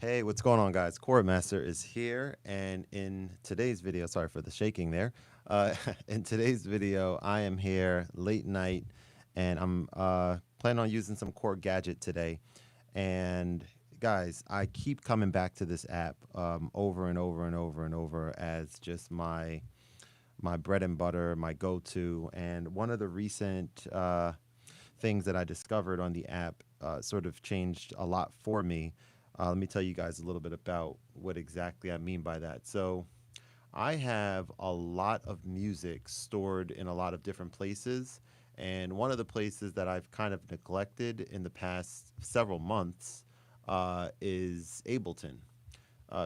Hey, what's going on, guys? Khordmaster is here, and in today's video, sorry for the shaking there. In today's video, I am here late night, and I'm planning on using some Korg Gadget today. And guys, I keep coming back to this app over and over and over and over as just my bread and butter, my go-to. And one of the recent things that I discovered on the app sort of changed a lot for me. Let me tell you guys a little bit about what exactly I mean by that. So, I have a lot of music stored in a lot of different places. And one of the places that I've kind of neglected in the past several months is Ableton.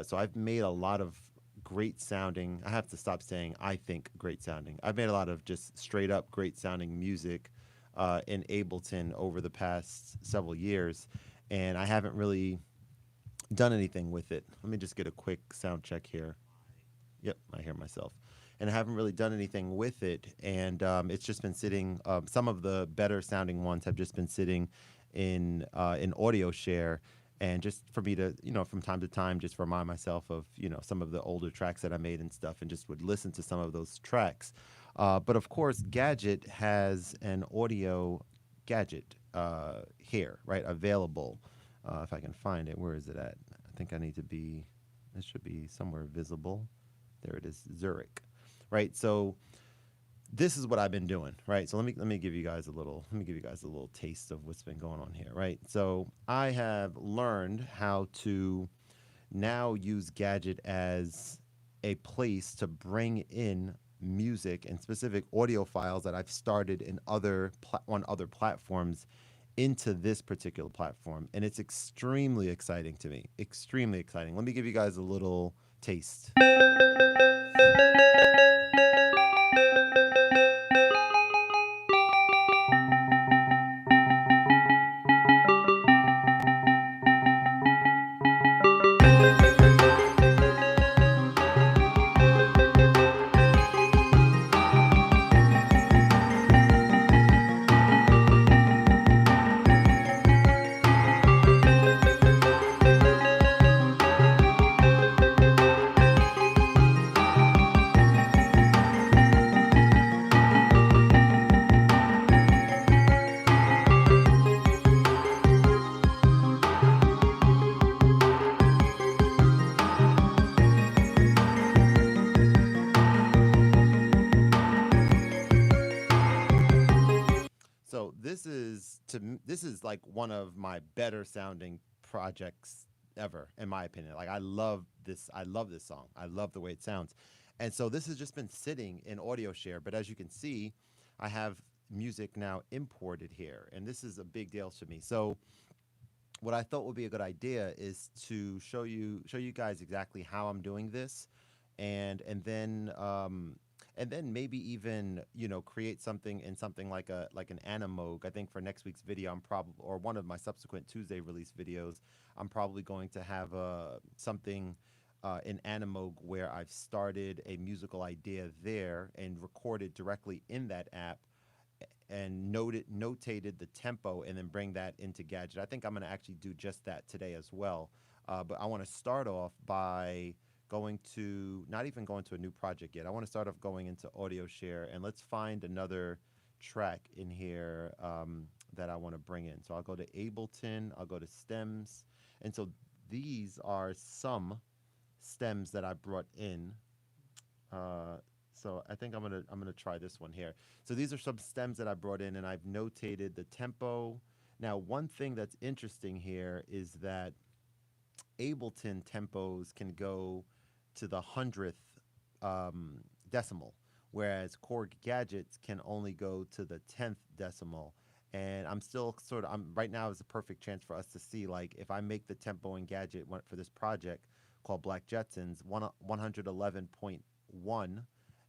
So I've made a lot of great sounding. I have to stop saying I think great sounding. I've made a lot of just straight up great sounding music in Ableton over the past several years, and I haven't really done anything with it. Let me just get a quick sound check here. Yep, I hear myself. And I haven't really done anything with it, and it's just been sitting. Some of the better sounding ones have just been sitting in audio share, and just for me to from time to time just remind myself of some of the older tracks that I made and stuff, and just would listen to some of those tracks. But of course, Gadget has an audio gadget here, right, available. If I can find it, where is it at? I think I need to be. It should be somewhere visible. There it is, Zurich, right? So this is what I've been doing, right? So let me give you guys a little taste of what's been going on here, right? So I have learned how to now use Gadget as a place to bring in music and specific audio files that I've started in on other platforms into this particular platform, and it's extremely exciting to me. Extremely exciting. Let me give you guys a little taste. So this is like one of my better sounding projects ever, in my opinion. Like I love this. I love this song. I love the way it sounds. And so this has just been sitting in audio share. But as you can see, I have music now imported here, and this is a big deal to me. So what I thought would be a good idea is to show you guys exactly how I'm doing this, and and then um, and then maybe even create something in something like an animogue. I think for next week's video, I'm probably or one of my subsequent Tuesday release videos, I'm probably going to have something in animogue where I've started a musical idea there and recorded directly in that app and notated the tempo and then bring that into Gadget. I think I'm going to actually do just that today as well. But I want to start off by going to not even going to a new project yet. I want to start off going into Audio Share, and let's find another track in here that I want to bring in. So I'll go to Ableton, I'll go to stems, and so these are some stems that I brought in. Uh, so I think I'm gonna try this one here. So these are some stems that I brought in, and I've notated the tempo. Now, one thing that's interesting here is that Ableton tempos can go to the hundredth decimal, whereas Korg gadgets can only go to the 10th decimal. And I'm still I'm right now is a perfect chance for us to see, like, if I make the tempo in gadget for this project called Black Jetsons 111.1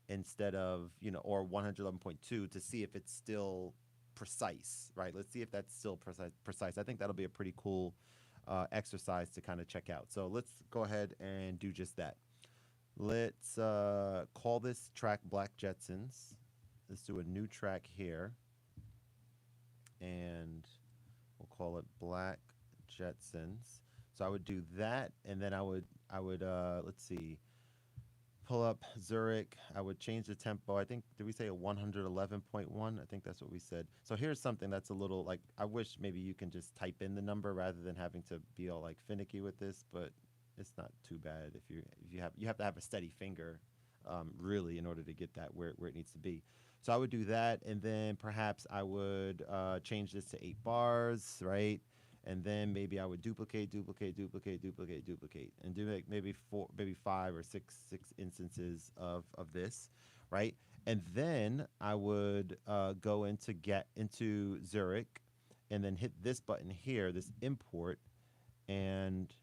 instead of or 111.2, to see if it's still precise, right? Let's see if that's still precise. I think that'll be a pretty cool exercise to kind of check out. So let's go ahead and do just that. Let's call this track Black Jetsons. Let's do a new track here, and we'll call it Black Jetsons. So I would do that, and then I would let's see, pull up Zurich. I would change the tempo. I think, did we say a 111.1? I think that's what we said. So here's something that's a little like, I wish maybe you can just type in the number rather than having to be all like finicky with this, but it's not too bad if you have to have a steady finger, really, in order to get that where it needs to be. So I would do that, and then perhaps I would change this to 8 bars, right? And then maybe I would duplicate, and do like maybe 5 or 6 instances of this, right? And then I would go into Zurich, and then hit this button here, this import, and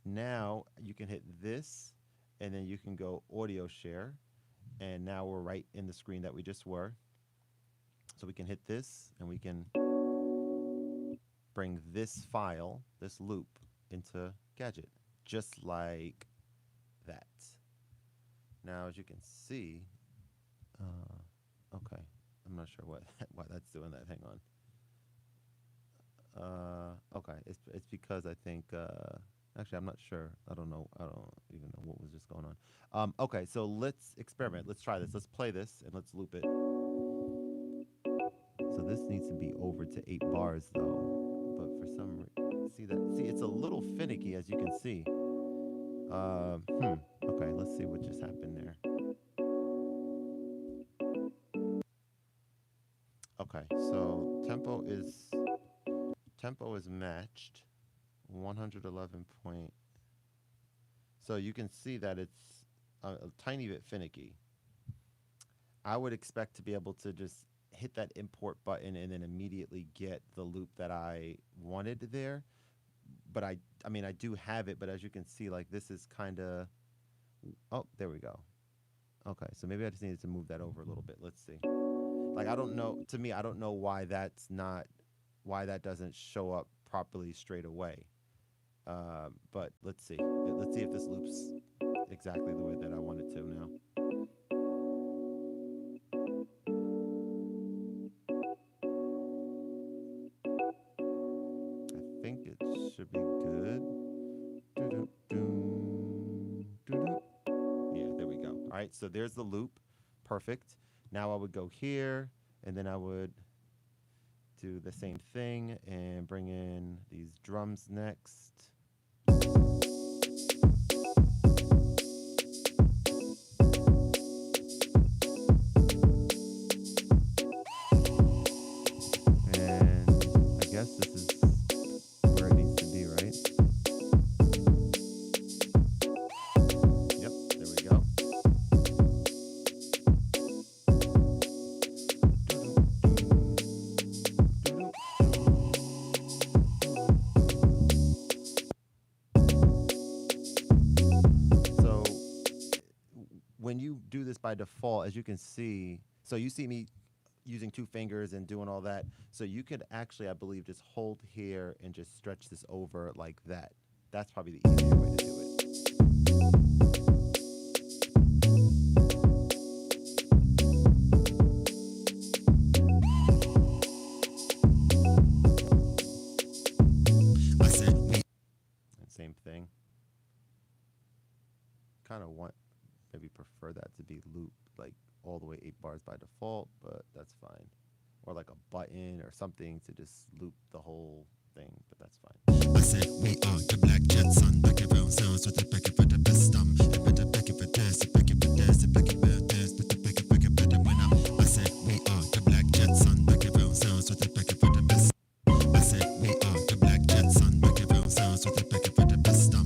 now you can hit this, and then you can go audio share, and now we're right in the screen that we just were. So we can hit this, and we can bring this file, this loop, into Gadget, just like that. Now, as you can see, okay, I'm not sure why that's doing that. Hang on. Okay, it's because I think actually I'm not sure. I don't even know what was just going on. Okay, so let's experiment. Let's try this. Let's play this and let's loop it. So this needs to be over to 8 bars though. But for some reason, see, it's a little finicky, as you can see. Okay, let's see what just happened there. Okay, so tempo is matched, 111 point. So you can see that it's a tiny bit finicky. I would expect to be able to just hit that import button and then immediately get the loop that I wanted there. But I mean, I do have it, but as you can see, like, this is kind of, oh, there we go. Okay, so maybe I just needed to move that over a little bit. Let's see. Like, I don't know, to me, I don't know why that doesn't show up properly straight away. But let's see. Let's see if this loops exactly the way that I want it to now. I think it should be good. Yeah, there we go. All right, so there's the loop. Perfect. Now I would go here, and then I would do the same thing and bring in these drums next. And I guess this is where it needs to be, right? Yep, there we go. So when you do this by default, as you can see, so you see me using 2 fingers and doing all that. So you could actually, I believe, just hold here and just stretch this over like that. That's probably the easier way to do it. And same thing. Kind of maybe prefer that to be looped like all the way 8 bars by default, but that's fine. Or like a button or something to just loop the whole thing, but that's fine. I said we are the Black Jets on back around sounds with the back for the best the back for this, the back for this, the back for this, but the back for when I said we are the Black Jets on back around sounds with the back for the best. I said we are the Black Jets on back around sounds with the back for the best the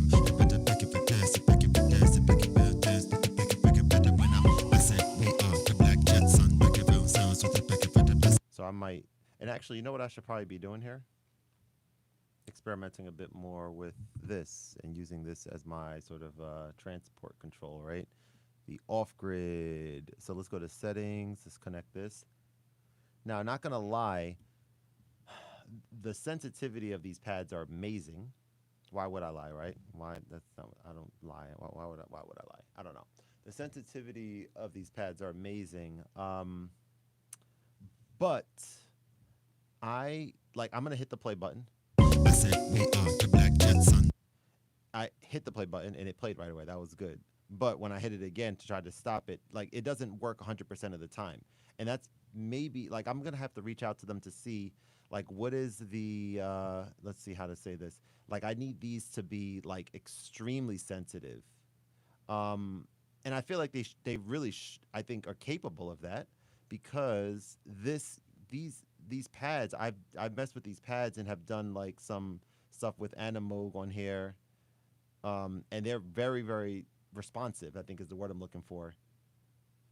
back for this, the back for this, the back for this, but the back for when I said we are the Black Jets on back around sounds with the back for the best. So I might, and actually, you know what I should probably be doing here? Experimenting a bit more with this and using this as my sort of transport control, right? The off-grid. So let's go to settings. Let's connect this. Now, not gonna lie, the sensitivity of these pads are amazing. Why would I lie, right? Why? That's not. I don't lie. Why would I lie? I don't know. The sensitivity of these pads are amazing. But I'm gonna hit the play button. I said we are the Black Jets on. I hit the play button and it played right away. That was good. But when I hit it again to try to stop it, like it doesn't work 100% of the time. And that's maybe like I'm going to have to reach out to them to see like what is the let's see how to say this. Like I need these to be like extremely sensitive. Um and I feel like they really I think are capable of that because these pads I've messed with these pads and have done like some stuff with Animoog on here, and they're very, very responsive, I think is the word I'm looking for.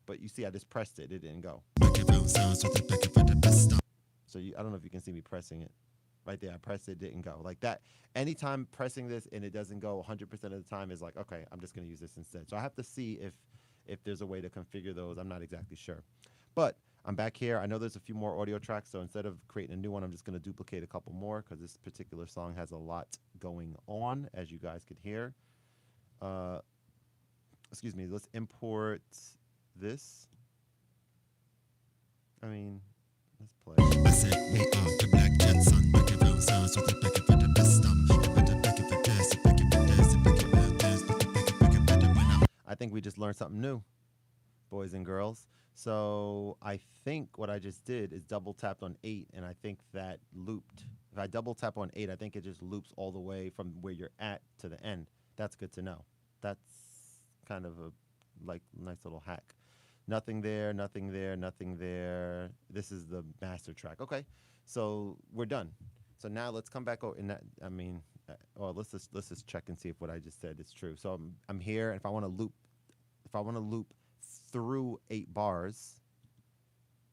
But you see, I just pressed it. It didn't go. So I don't know if you can see me pressing it. Right there, I pressed it, didn't go. Like that, anytime pressing this and it doesn't go 100% of the time is like, okay, I'm just going to use this instead. So I have to see if there's a way to configure those. I'm not exactly sure. But I'm back here. I know there's a few more audio tracks, so instead of creating a new one, I'm just going to duplicate a couple more because this particular song has a lot going on, as you guys could hear. Excuse me, let's import this. I mean, let's play. I said we are the Black Jet Son, back it round sounds with the back for the best you better back it for this, back it for this, back it for this, back it for the when I'm I think we just learned something new, boys and girls. So I think what I just did is double tapped on 8, and I think that looped. If I double tap on 8, I think it just loops all the way from where you're at to the end. That's good to know. That's kind of a like nice little hack. Nothing there, nothing there, nothing there. This is the master track. Okay, so we're done. So now let's come back over. And that, I mean, well, let's just check and see if what I just said is true. So I'm here, and if I want to loop through 8 bars,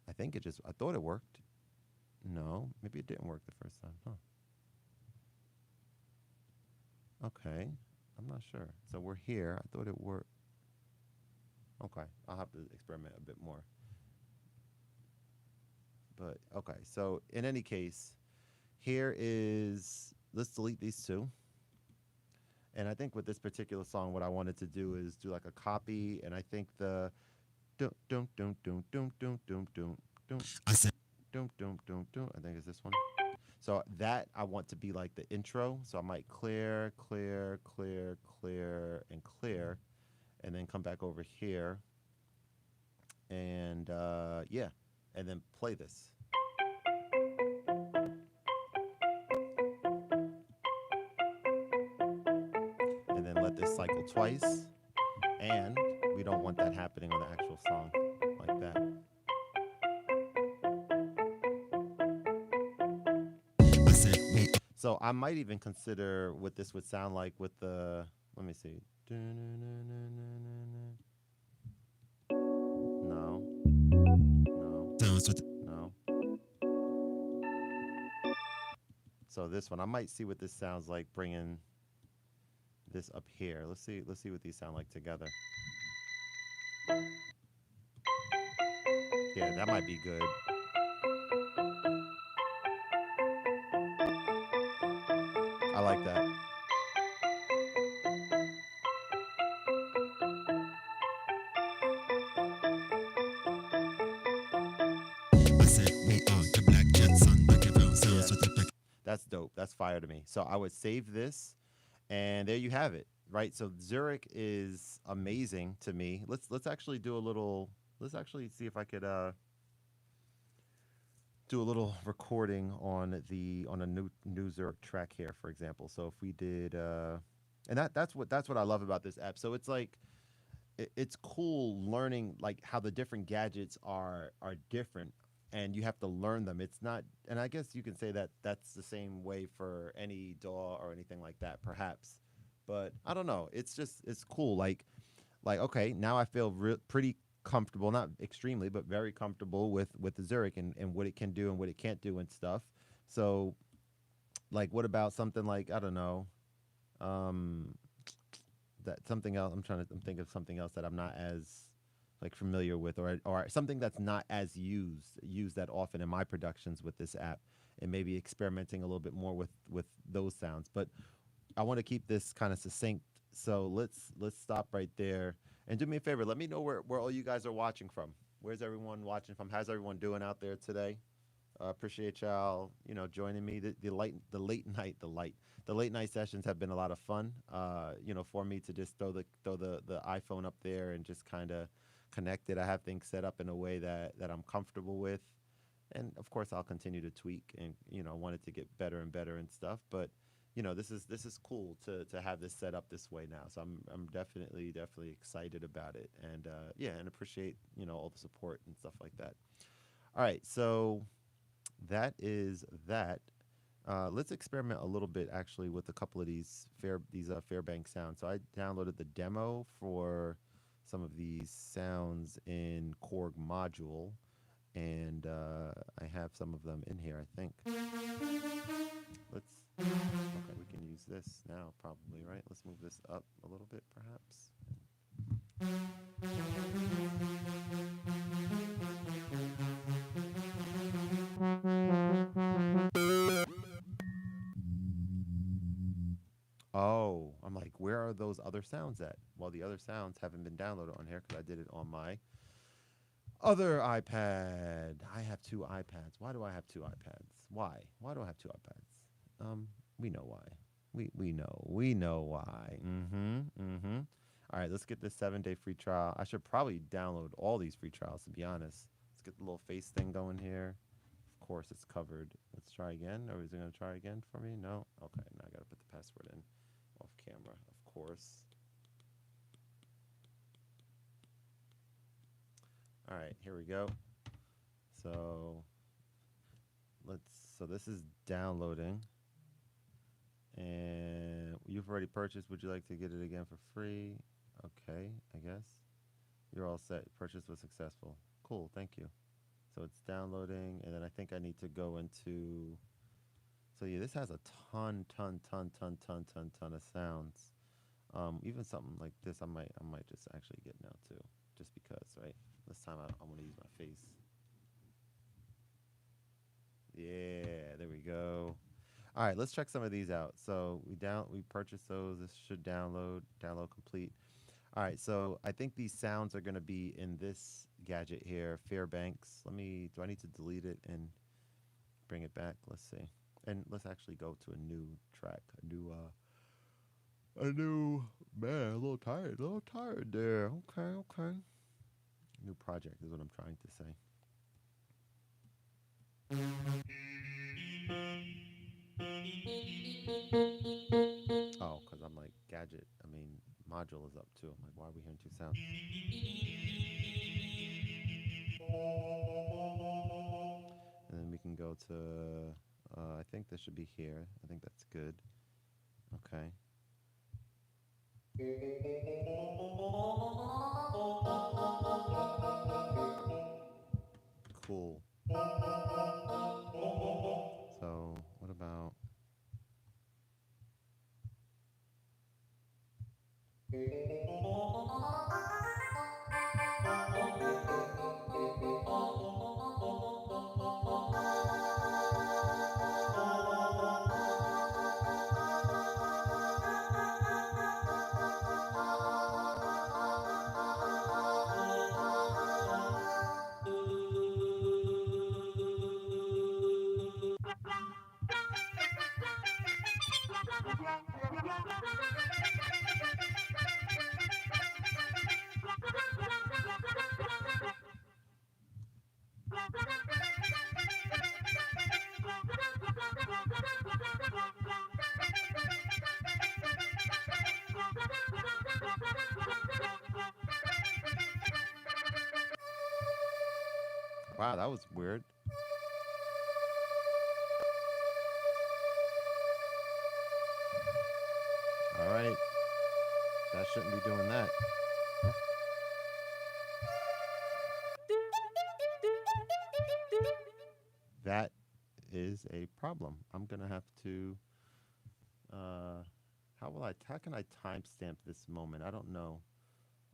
I think it just. I thought it worked. No, maybe it didn't work the first time. Huh. Okay, I'm not sure. So we're here. I thought it worked. Okay, I'll have to experiment a bit more. But okay, so in any case, here is, let's delete these 2. And I think with this particular song, what I wanted to do is do like a copy, and I think the don't don't don't don't don't don't don't don't I said don't I think it's this one. So that I want to be like the intro. So I might clear, clear, clear, clear, and clear, and then come back over here, and yeah, and then play this. And then let this cycle twice. And we don't want that happening on the actual song like that. I said we So I might even consider what this would sound like with the, let me see. No, no, sounds with no. So this one, I might see what this sounds like bringing this up here. Let's see what these sound like together. Yeah, that might be good. I like that. I said we are the Black Jet Son, back it round sounds Yeah, with the back that's dope. That's fire to me. So I would save this, and there you have it. Right. So Zurich is amazing to me. Let's actually do a little. Let's actually see if I could do a little recording on a new Zurich track here, for example. So if we did, and that's what I love about this app. So it's like it's cool learning like how the different gadgets are different, and you have to learn them. It's not, and I guess you can say that that's the same way for any DAW or anything like that, perhaps. But I don't know. It's just it's cool. Like okay, now I feel pretty comfortable, not extremely, but very comfortable with the Zurich and what it can do and what it can't do and stuff. So like what about something like, I don't know, um that something else. I'm thinking of something else that I'm not as like familiar with, or something that's not as used that often in my productions with this app, and maybe experimenting a little bit more with those sounds. But I want to keep this kind of succinct, so let's stop right there. And do me a favor, let me know where all you guys are watching from. Where's everyone watching from? How's everyone doing out there today? Appreciate y'all, joining me. The late night sessions have been a lot of fun. For me to just throw the iPhone up there and just kind of connect it. I have things set up in a way that I'm comfortable with, and of course I'll continue to tweak and want it to get better and better and stuff. But this is cool to have this set up this way now. So I'm definitely excited about it, and yeah, and appreciate all the support and stuff like that. All right, so that is that. Let's experiment a little bit actually with a couple of these Fairbank sounds. So I downloaded the demo for some of these sounds in Korg module, and I have some of them in here. I think. Let's. Okay, we can use this now, probably, right? Let's move this up a little bit, perhaps. Oh, I'm like, where are those other sounds at? Well, the other sounds haven't been downloaded on here because I did it on my other iPad. I have two iPads. Why do I have two iPads? Why? Why do I have two iPads? We know why. We know why. All right, let's get this 7-day free trial. I should probably download all these free trials, to be honest. Let's get the little face thing going here. Of course, it's covered. Let's try again. Or is it going to try again for me? No? Okay, now I got to put the password in off camera, of course. All right, here we go. So this is downloading. And you've already purchased. Would you like to get it again for free? Okay, I guess. You're all set. Purchase was successful. Cool, thank you. So it's downloading, and then I think I need to go into. So yeah, this has a ton of sounds. Even something like this, I might just actually get now too, just because, right? This time I want to use my face. Yeah, there we go. All right, let's check some of these out. So we purchased those. This should download complete. All right, so I think these sounds are going to be in this gadget here, Fairbanks. Do I need to delete it and bring it back? Let's see. And let's actually go to a new track, man, a little tired there. Okay. New project is what I'm trying to say. Oh, because I'm like, module is up too. I'm like, why are we hearing two sounds? And then we can go to, I think this should be here. I think that's good. Okay. Cool. So, what about. Wow, that was weird. All right. That shouldn't be doing that. That is a problem. I'm going to have to. How can I timestamp this moment? I don't know.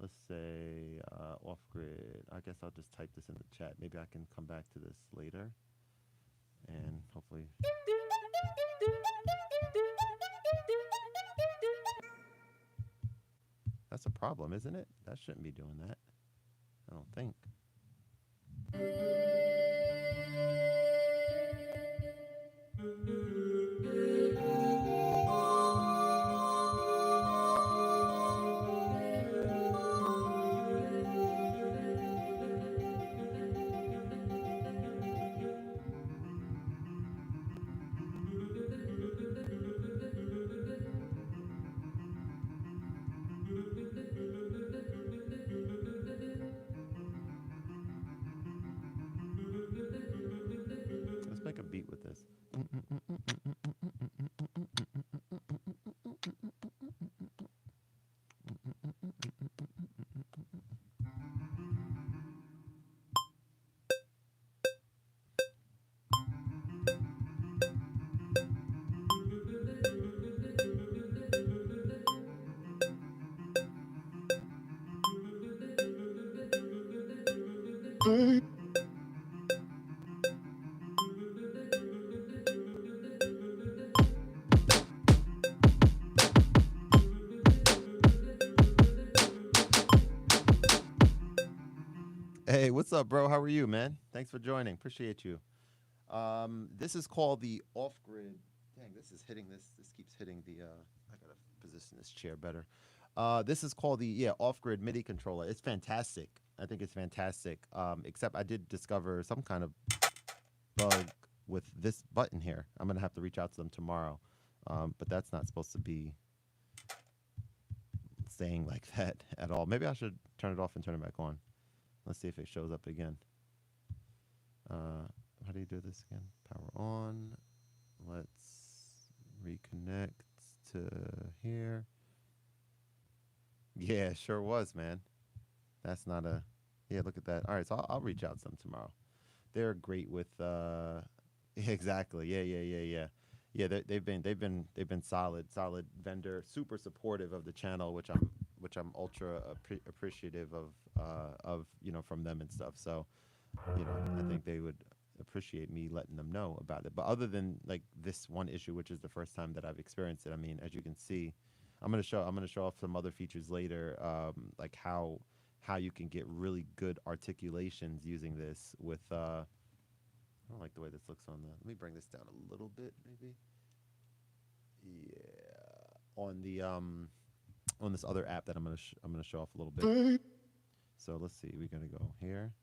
Let's say off grid. I guess I'll just type this in the chat. Maybe I can come back to this later and hopefully. That's a problem, isn't it? That shouldn't be doing that. I don't think. Hey, what's up, bro? How are you, man? Thanks for joining. Appreciate you. This is called the off-grid. Dang, this is hitting this. This keeps hitting the. I gotta position this chair better. This is called the off-grid MIDI controller. It's fantastic. I think it's fantastic. Except I did discover some kind of bug with this button here. I'm gonna have to reach out to them tomorrow. But that's not supposed to be saying like that at all. Maybe I should turn it off and turn it back on. Let's see if it shows up again. How do you do this again? Power on. Let's reconnect to here. Yeah, sure was, man. That's not a. Yeah, look at that. All right, so I'll reach out to them tomorrow. They're great with. Exactly. Yeah. Yeah, they've been solid vendor, super supportive of the channel, which I'm ultra appreciative of from them and stuff. So, I think they would appreciate me letting them know about it. But other than like this one issue, which is the first time that I've experienced it, I mean, as you can see, I'm gonna show off some other features later, like how you can get really good articulations using this with. I don't like the way this looks on the. Let me bring this down a little bit, maybe. Yeah, on this other app that I'm gonna show off a little bit. So let's see. We're gonna go here.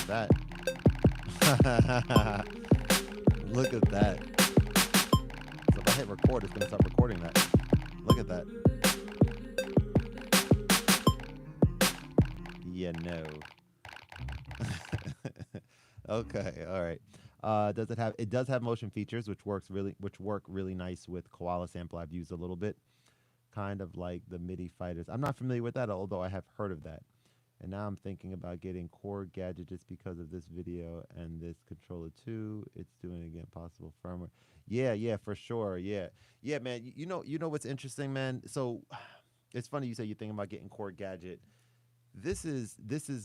That. Look at that. So if I hit record, it's gonna start recording that. Look at that. Yeah, no. Okay, all right. Does it have? It does have motion features, which work really nice with koala sample. I've used a little bit, kind of like the MIDI fighters. I'm not familiar with that, although I have heard of that. And now I'm thinking about getting Korg Gadget just because of this video and this controller too. It's doing again possible firmware. Yeah, for sure. Yeah, man. You know what's interesting, man. So it's funny you say you're thinking about getting Korg Gadget. This is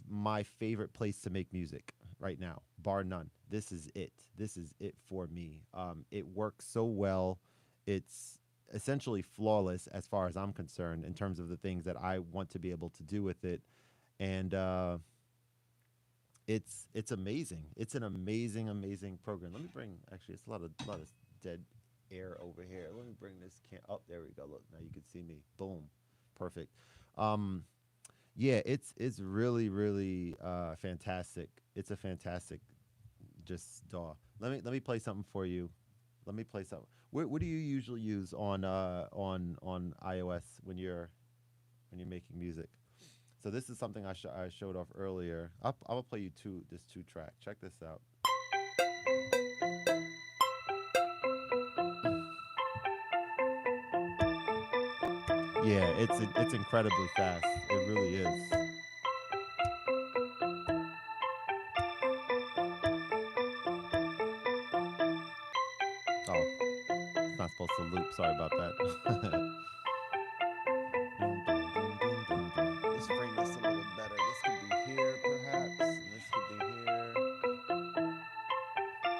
my favorite place to make music right now, bar none. This is it. This is it for me. It works so well. It's essentially flawless as far as I'm concerned in terms of the things that I want to be able to do with it. And it's amazing. It's an amazing program. Let me bring, actually, it's a lot of dead air over here. Let me bring this oh, there we go. Look, now you can see me. Boom, perfect. Yeah, it's really fantastic. It's a fantastic just DAW. Let me play something for you. Let me play something. What do you usually use on iOS when you're making music? So this is something I showed off earlier. I'll play you this two track. Check this out. Yeah, it's incredibly fast. It really is. Oh, it's not supposed to loop. Sorry about that. Let's frame this a little better. This could be here, perhaps. And this could be here.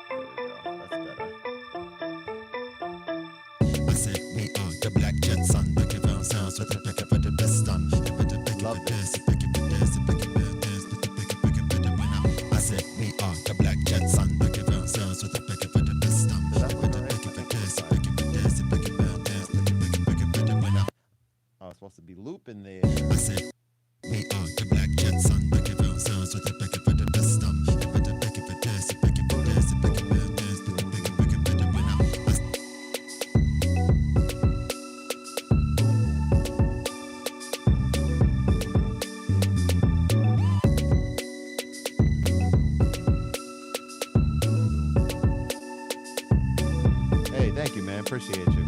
There we go. That's better. I said we are the Black Jet Son. Back around sounds with the back for the best done. Love this. I said we are the Black Jet Son. Back around sounds with the back for the best done. Oh, it's supposed to be looping there. I said we are the Black Jet Son. Back around sounds with the back for the best done. Thank you, man. Appreciate you.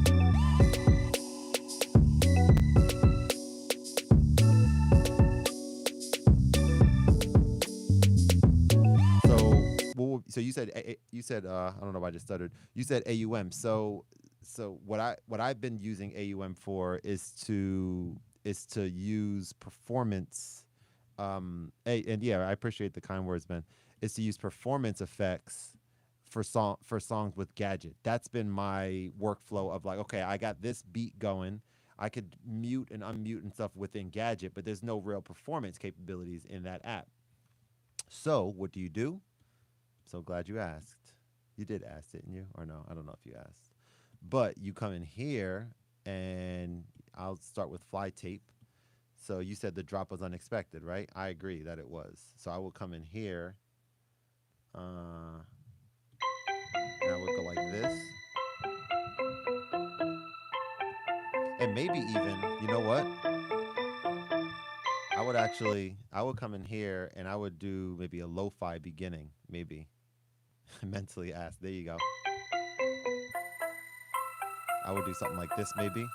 So you said you said I don't know why I just stuttered. You said AUM. So what I've been using AUM for is to use performance. And yeah, I appreciate the kind words, man. Is to use performance effects for songs with Gadget. That's been my workflow of like, okay, I got this beat going. I could mute and unmute and stuff within Gadget, but there's no real performance capabilities in that app. So what do you do? So glad you asked. You did ask, didn't you? Or no? I don't know if you asked. But you come in here and I'll start with fly tape. So you said the drop was unexpected, right? I agree that it was. So I will come in here. And I would go like this. And maybe even, you know what? I would come in here and I would do maybe a lo-fi beginning, maybe. Mentally ask. There you go. I would do something like this, maybe.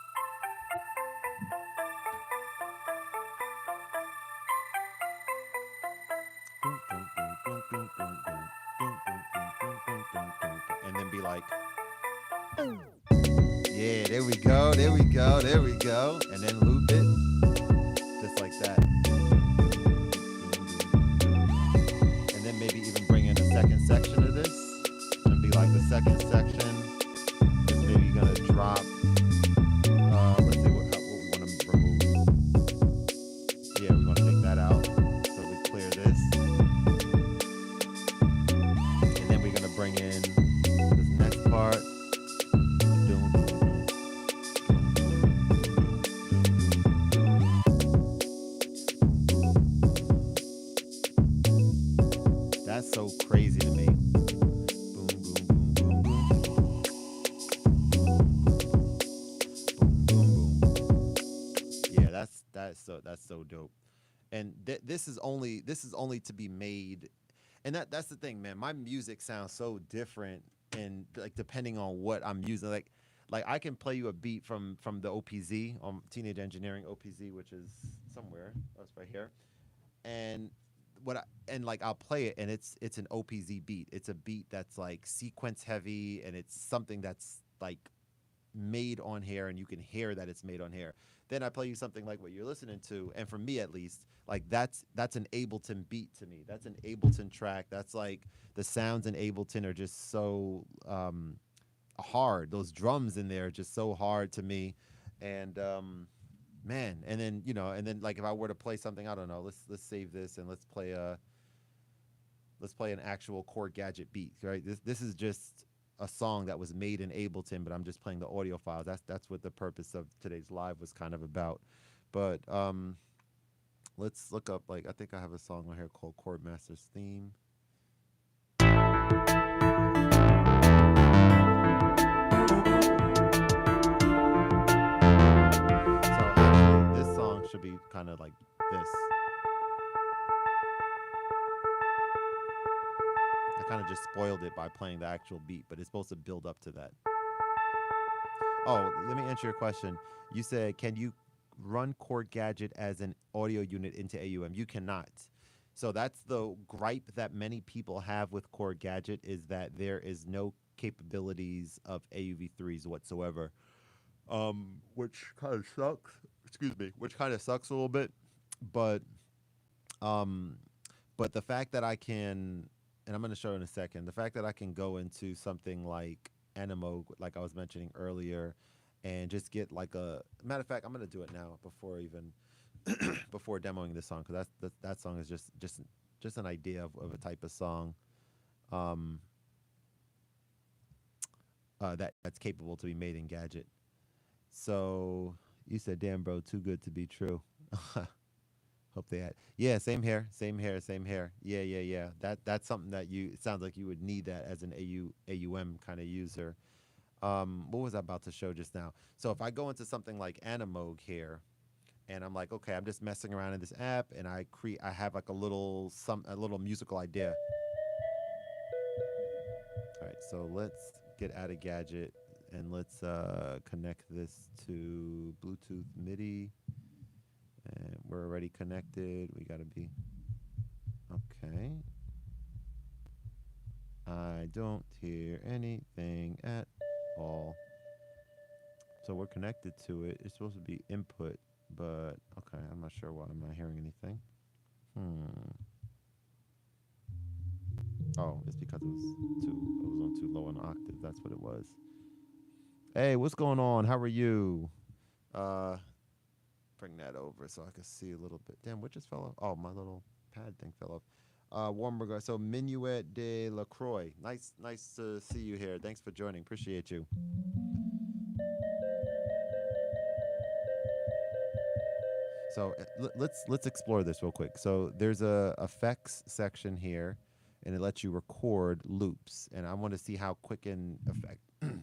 And then be like, yeah, there we go, there we go, there we go. And then loop it just like that. And then maybe even bring in a second section of this and be like the second section is maybe gonna drop. Let's see what we want to remove. Yeah, we want to take that out. So we clear this. And then we're gonna bring in this next part. That's so crazy to me. Boom, boom, boom, boom, boom. Boom, boom, boom. Yeah, that's so dope. And this is only to be made, and that's the thing, man. My music sounds so different, and like depending on what I'm using. Like I can play you a beat from the OPZ, Teenage Engineering OPZ, which is somewhere. Oh, it's right here. And like I'll play it and it's an OPZ beat. It's a beat that's like sequence heavy and it's something that's like made on here and you can hear that it's made on here. Then I play you something like what you're listening to, and for me at least, like that's an Ableton beat to me. That's an Ableton track. That's like the sounds in Ableton are just so hard. Those drums in there are just so hard to me. And man, and then and then like if I were to play something, I don't know, let's save this and let's play an actual Korg Gadget beat, right? This is just a song that was made in Ableton, but I'm just playing the audio files. That's what the purpose of today's live was kind of about. But let's look up, like I think I have a song on here called Khordmaster's theme. So actually this song should be kind of like this. I kind of just spoiled it by playing the actual beat, but it's supposed to build up to that. Oh, let me answer your question. You said, can you run Korg Gadget as an audio unit into AUM? You cannot. So that's the gripe that many people have with Korg Gadget, is that there is no capabilities of AUV3s whatsoever, which kind of sucks. Excuse me, which kind of sucks a little bit, but um, but the fact that I can, and I'm going to show in a second, the fact that I can go into something like Animo, like I was mentioning earlier, and just get like a matter of fact, I'm going to do it now before even before demoing this song, because that song is just an idea of a type of song um, that's capable to be made in Gadget. So you said, "Damn, bro, too good to be true." Hope they had. Yeah, same here, same hair, same hair. Yeah, yeah, yeah. That's something that it sounds like you would need that as an AUM kind of user. What was I about to show just now? So if I go into something like Animogue here, and I'm like, okay, I'm just messing around in this app, and I have like a little musical idea. All right, so let's get out of Gadget. And let's connect this to Bluetooth MIDI. And we're already connected. We got to be okay. I don't hear anything at all. So we're connected to it. It's supposed to be input, but okay, I'm not sure why I'm not hearing anything. Oh, it's because it was on too low an octave. That's what it was. Hey, what's going on? How are you? Bring that over so I can see a little bit. Damn, what just fell off? Oh, my little pad thing fell off. Warm regard. So Minuet de la Croix. Nice to see you here. Thanks for joining. Appreciate you. So let's explore this real quick. So there's a effects section here, and it lets you record loops. And I want to see how quick and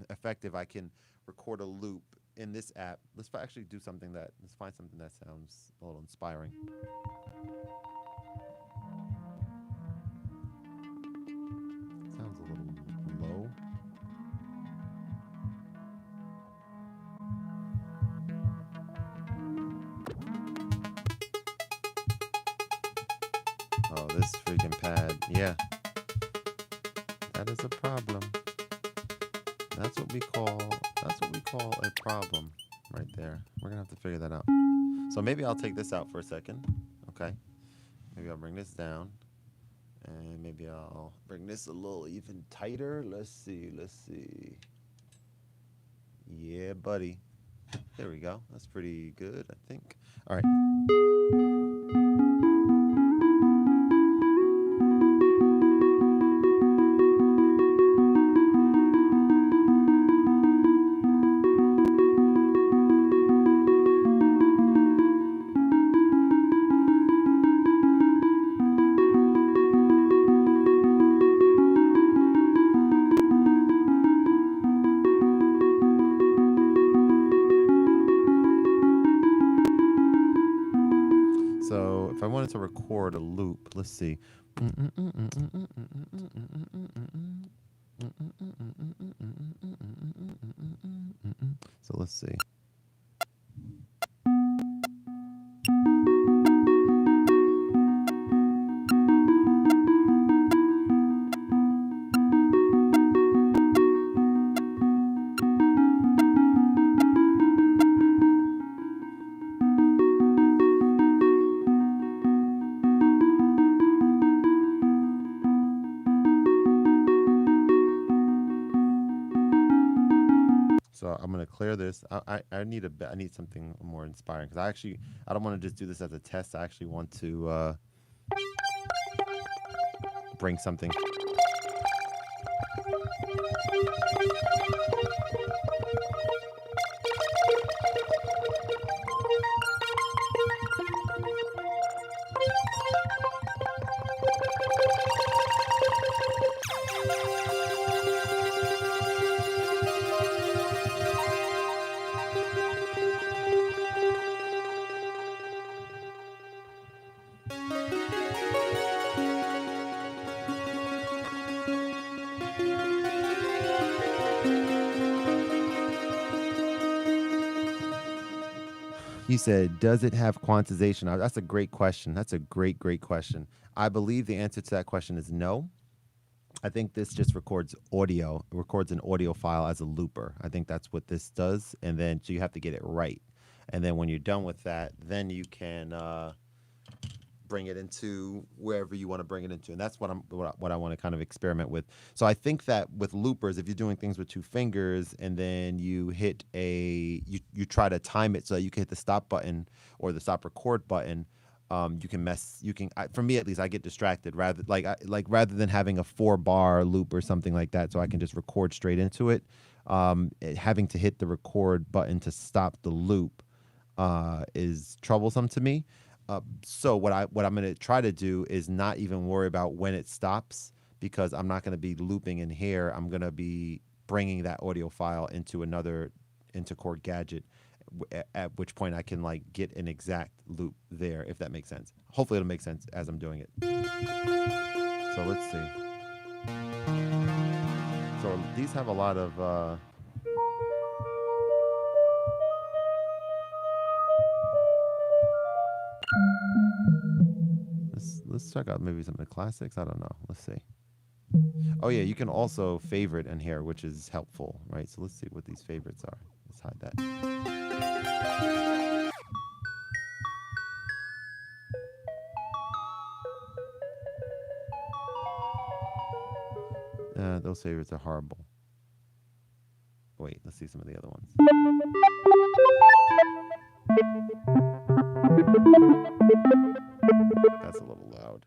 effective I can record a loop in this app. Let's actually do something that. Let's find something that sounds a little inspiring. Sounds a little low. Oh, this freaking pad. Yeah. That is a problem. That's what we call a problem right there. We're gonna have to figure that out. So maybe I'll take this out for a second. Okay. Maybe I'll bring this down. And maybe I'll bring this a little even tighter. Let's see. Yeah, buddy. There we go. That's pretty good, I think. All right. So if I wanted to record a loop, let's see. So let's see. So I'm gonna clear this. I need something more inspiring because I don't want to just do this as a test. I actually want to bring something. You said, does it have quantization? That's a great question. That's a great question. I believe the answer to that question is no. I think this just records audio, records an audio file as a looper. I think that's what this does. And then so you have to get it right. And then when you're done with that, then you can bring it into wherever you want to bring it into. And that's what I want to kind of experiment with. So I think that with loopers, if you're doing things with 2 fingers and then you hit you try to time it so that you can hit the stop button or the stop record button, for me at least, I get distracted rather than having a 4-bar loop or something like that, so I can just record straight into it. Having to hit the record button to stop the loop is troublesome to me. So what I'm going to try to do is not even worry about when it stops, because I'm not going to be looping in here. I'm going to be bringing that audio file into Korg Gadget, at which point I can get an exact loop there, if that makes sense. Hopefully it'll make sense as I'm doing it. So let's see. So these have a lot of let's check out maybe some of the classics. I don't know. Let's see. Oh yeah, you can also favorite in here, which is helpful, right? So let's see what these favorites are. Let's hide that. Those favorites are horrible. Wait, let's see some of the other ones. That's a little loud.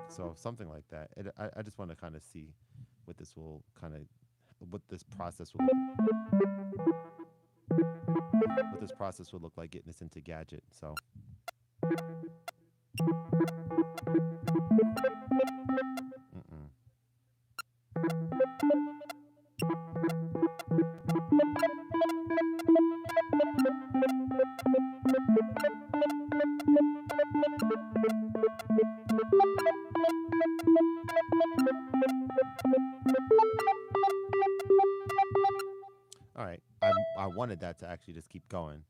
So something like that. I just want to kind of see what this will kind of, what this process will what this process would look like getting this into Gadget. So all right, I wanted that to actually just keep going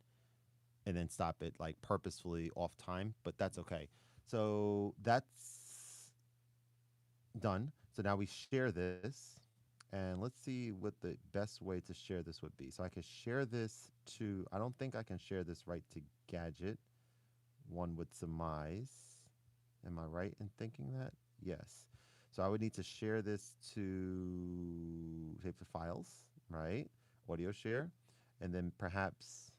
and then stop it like purposefully off time, but that's okay. So that's done. So now we share this, and let's see what the best way to share this would be. So I can share this to, I don't think I can share this right to Gadget, one would surmise. Am I right in thinking that? Yes. So I would need to share this to save the files, right? Audio share, and then perhaps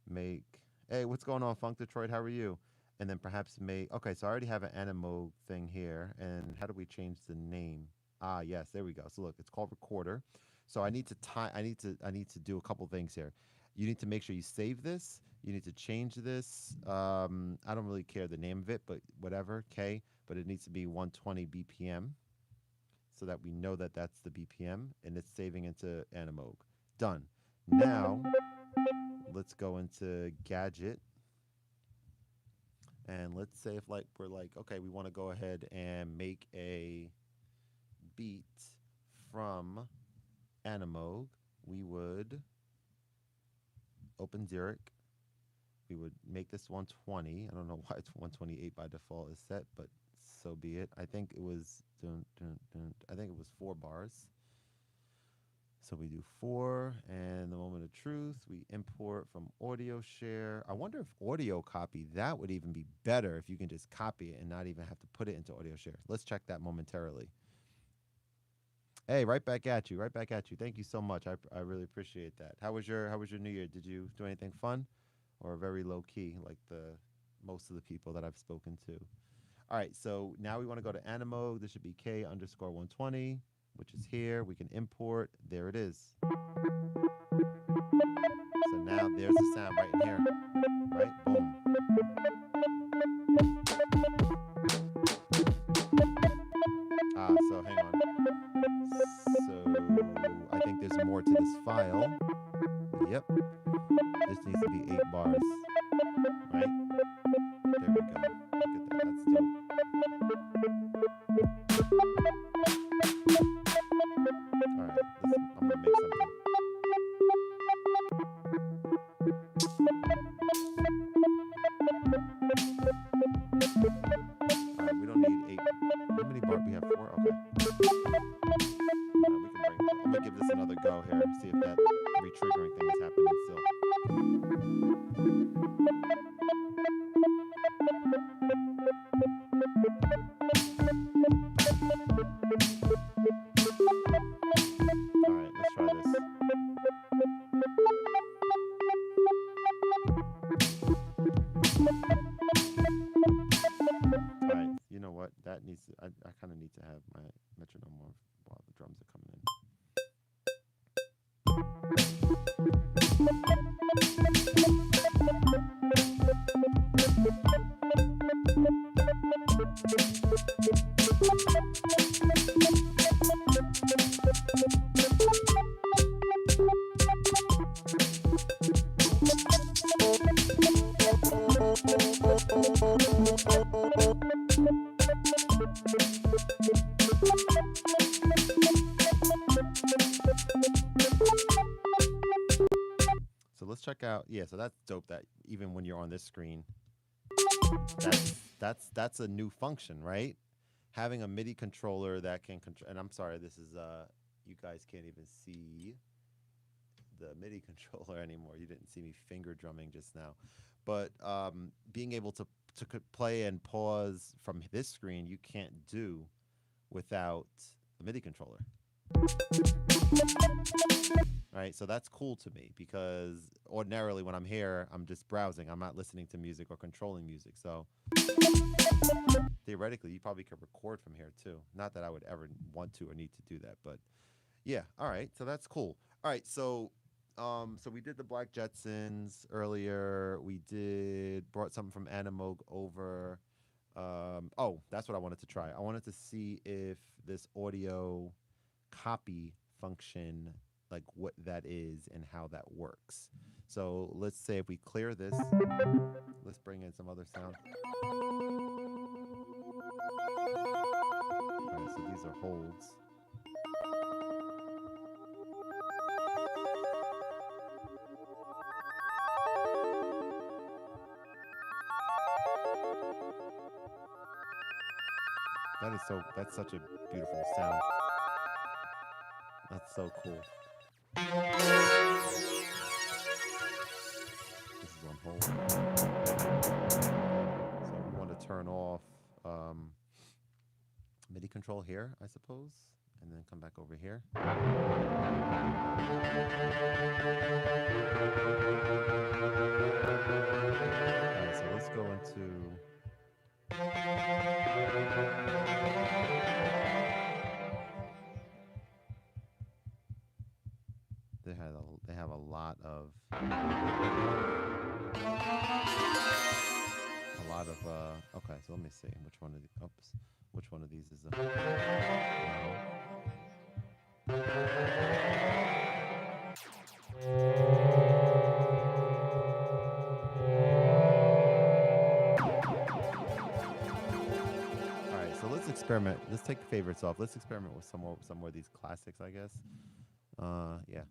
make, hey, what's going on, Funk Detroit? How are you? And then perhaps make, okay, so I already have an Animo thing here. And how do we change the name? Ah, yes, there we go. So look, it's called Recorder. So I need to I need to do a couple things here. You need to make sure you save this. You need to change this. I don't really care the name of it, but whatever, K. But it needs to be 120 BPM so that we know that that's the BPM, and it's saving into Animoog. Done. Now, let's go into Gadget. And let's say if like we're like, okay, we want to go ahead and make a beat from Animoog, we would open Zurich. We would make this 120. I don't know why it's 128 by default is set, but so be it. I think it was I think it was 4 bars. So we do 4, and the moment of truth, we import from audio share. I wonder if audio copy, that would even be better if you can just copy it and not even have to put it into audio share. Let's check that momentarily. Hey, right back at you, right back at you. Thank you so much. I really appreciate that. How was your New Year? Did you do anything fun or very low key like the most of the people that I've spoken to? All right, so now we want to go to Animoog. This should be K_120. Which is here. We can import. There it is. So now there's the sound right in here. Right? Boom. So hang on. So I think there's more to this file. Yep. This needs to be 8 bars. Right? There we go. Look at that. That's dope. All right, I'm gonna make something. All right, we don't need 8. How many bars? We have 4. Okay. We can bring. I'm gonna give this another go here. See if that re-triggering thing is happening still. All right, let's try this. All right, you know what? That needs to, I kind of need to have my metronome on while the drums are coming in. check out. Yeah, so that's dope. That even when you're on this screen, that's a new function, right? Having a MIDI controller that can control. And I'm sorry, this is you guys can't even see the MIDI controller anymore. You didn't see me finger drumming just now, but being able to play and pause from this screen, you can't do without a MIDI controller. Right, so that's cool to me because ordinarily when I'm here, I'm just browsing. I'm not listening to music or controlling music. So theoretically, you probably could record from here too. Not that I would ever want to or need to do that, but yeah. All right, so that's cool. All right, so so we did the Black Jetsons earlier. We brought something from Animogue over. Oh, that's what I wanted to try. I wanted to see if this audio copy function, like what that is and how that works. So let's say if we clear this, let's bring in some other sound. All right, so these are holds. That's such a beautiful sound. That's so cool. This is on hold. So we want to turn off MIDI control here, I suppose, and then come back over here. All right, so let's go into they have a lot of okay, so let me see which one of these is no. All right, so let's experiment. Let's take favorites off. Let's experiment with some more of these classics, I guess. Yeah.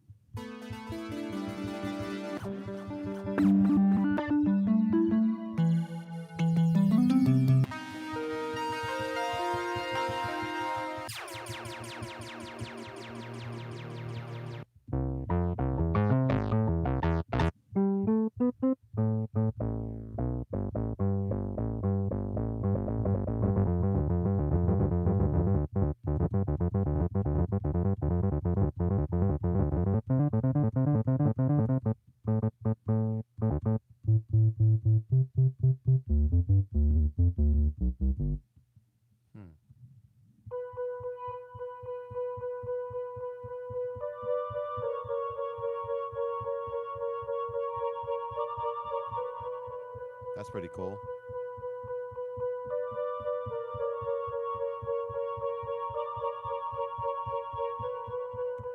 That's pretty cool.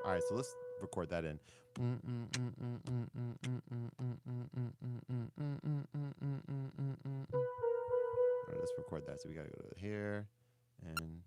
All right, so let's record that in. All right, let's record that. So we gotta go to here and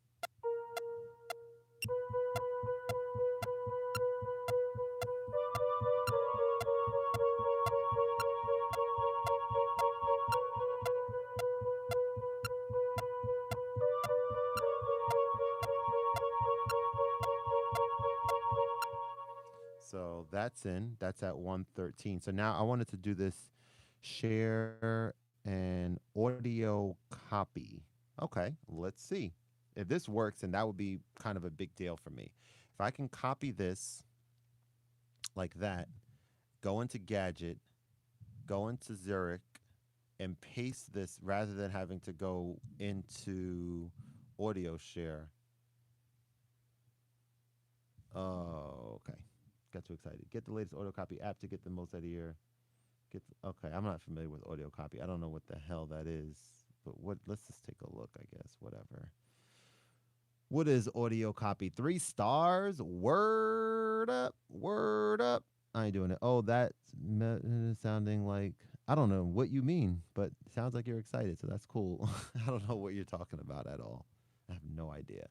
so that's in. That's at 113. So now I wanted to do this share and audio copy. Okay, let's see. If this works, and that would be kind of a big deal for me. If I can copy this like that, go into Gadget, go into Zurich, and paste this rather than having to go into audio share. Oh, okay. Got too excited. Get the latest audio copy app to get the most out of your. Okay, I'm not familiar with audio copy. I don't know what the hell that is. But let's just take a look, I guess. Whatever. What is audio copy? 3 stars? Word up. Word up. I ain't doing it. Oh, that's sounding like, I don't know what you mean, but it sounds like you're excited, so that's cool. I don't know what you're talking about at all. I have no idea.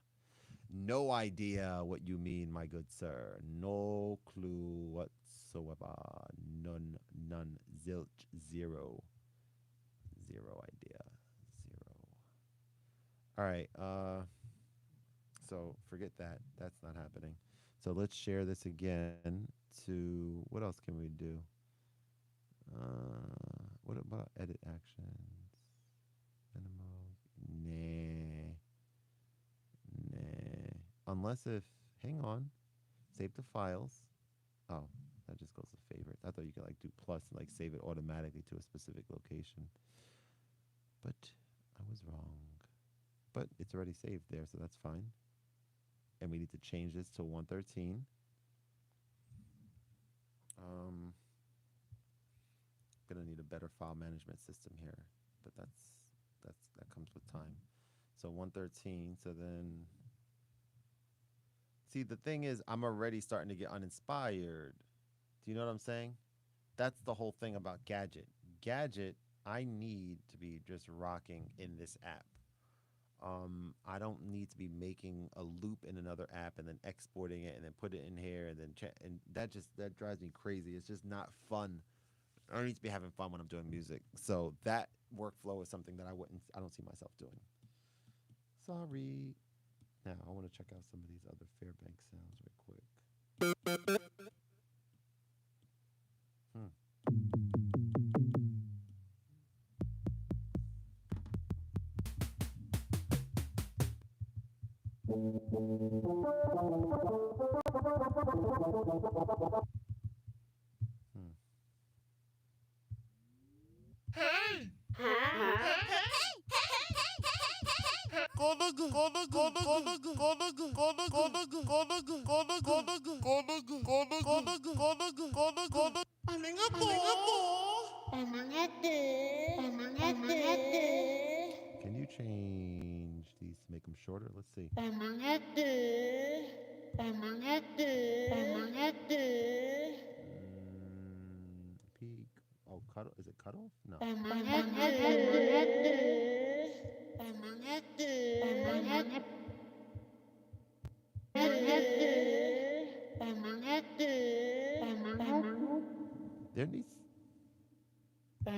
No idea what you mean, my good sir. No clue whatsoever. whatsoever. None, zilch, zero idea, zero. All right. So forget that. That's not happening. So let's share this again to, what else can we do? What about edit actions? Minimal. Nah. Unless if, hang on, save the files. Oh, that just goes to favorites. I thought you could like do plus and like save it automatically to a specific location. But I was wrong. But it's already saved there, so that's fine. And we need to change this to 113. Gonna need a better file management system here, but that comes with time. So 113. So then, see, the thing is, I'm already starting to get uninspired. Do you know what I'm saying? That's the whole thing about Gadget. Gadget, I need to be just rocking in this app. I don't need to be making a loop in another app and then exporting it and then put it in here and then and that drives me crazy. It's just not fun. I don't need to be having fun when I'm doing music. So that workflow is something that I don't see myself doing. Sorry. Now I want to check out some of these other Fairbanks sounds right quick. Can you change these to make them shorter? Let's see. Peak. Oh, cut. Is it cut off? No. There needs. I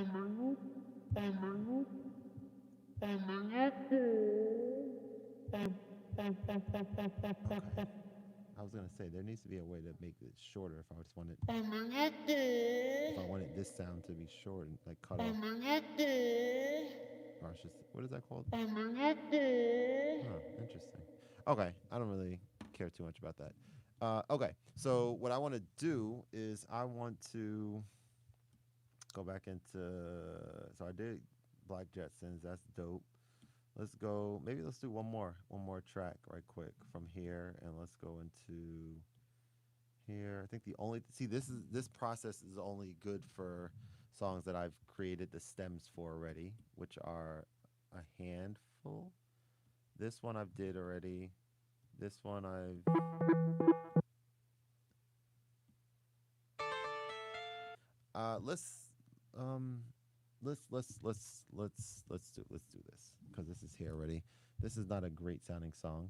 was gonna say there needs to be a way to make it shorter if I just wanted. If I wanted this sound to be short and like cut off. Or it's just, what is that called? Huh, interesting. Okay, I don't really care too much about that. Okay, so what I want to do is I want to go back into. So I did Black Jetsons. That's dope. Let's go. Maybe let's do one more track right quick from here, and let's go into here. I think the only this process is only good for songs that I've created the stems for already, which are a handful. This one I've did already. This one I've. Let's do this because this is here already. This is not a great sounding song,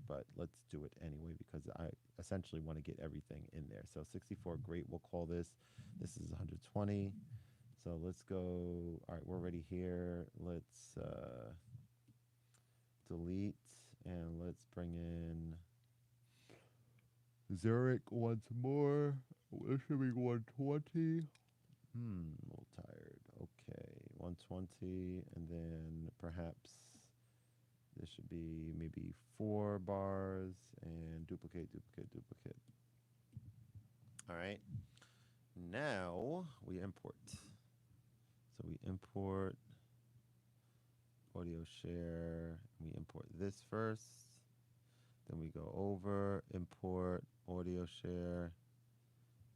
but let's do it anyway because I essentially want to get everything in there. So 64 great, we'll call this. This is 120. So let's go. All right, we're already here. Let's delete and let's bring in Zurich once more. This should be 120. A little tired. Okay, 120, and then perhaps this should be maybe 4 bars and duplicate. All right. Now we import. So we import audio share. We import this first. Then we go over, import audio share.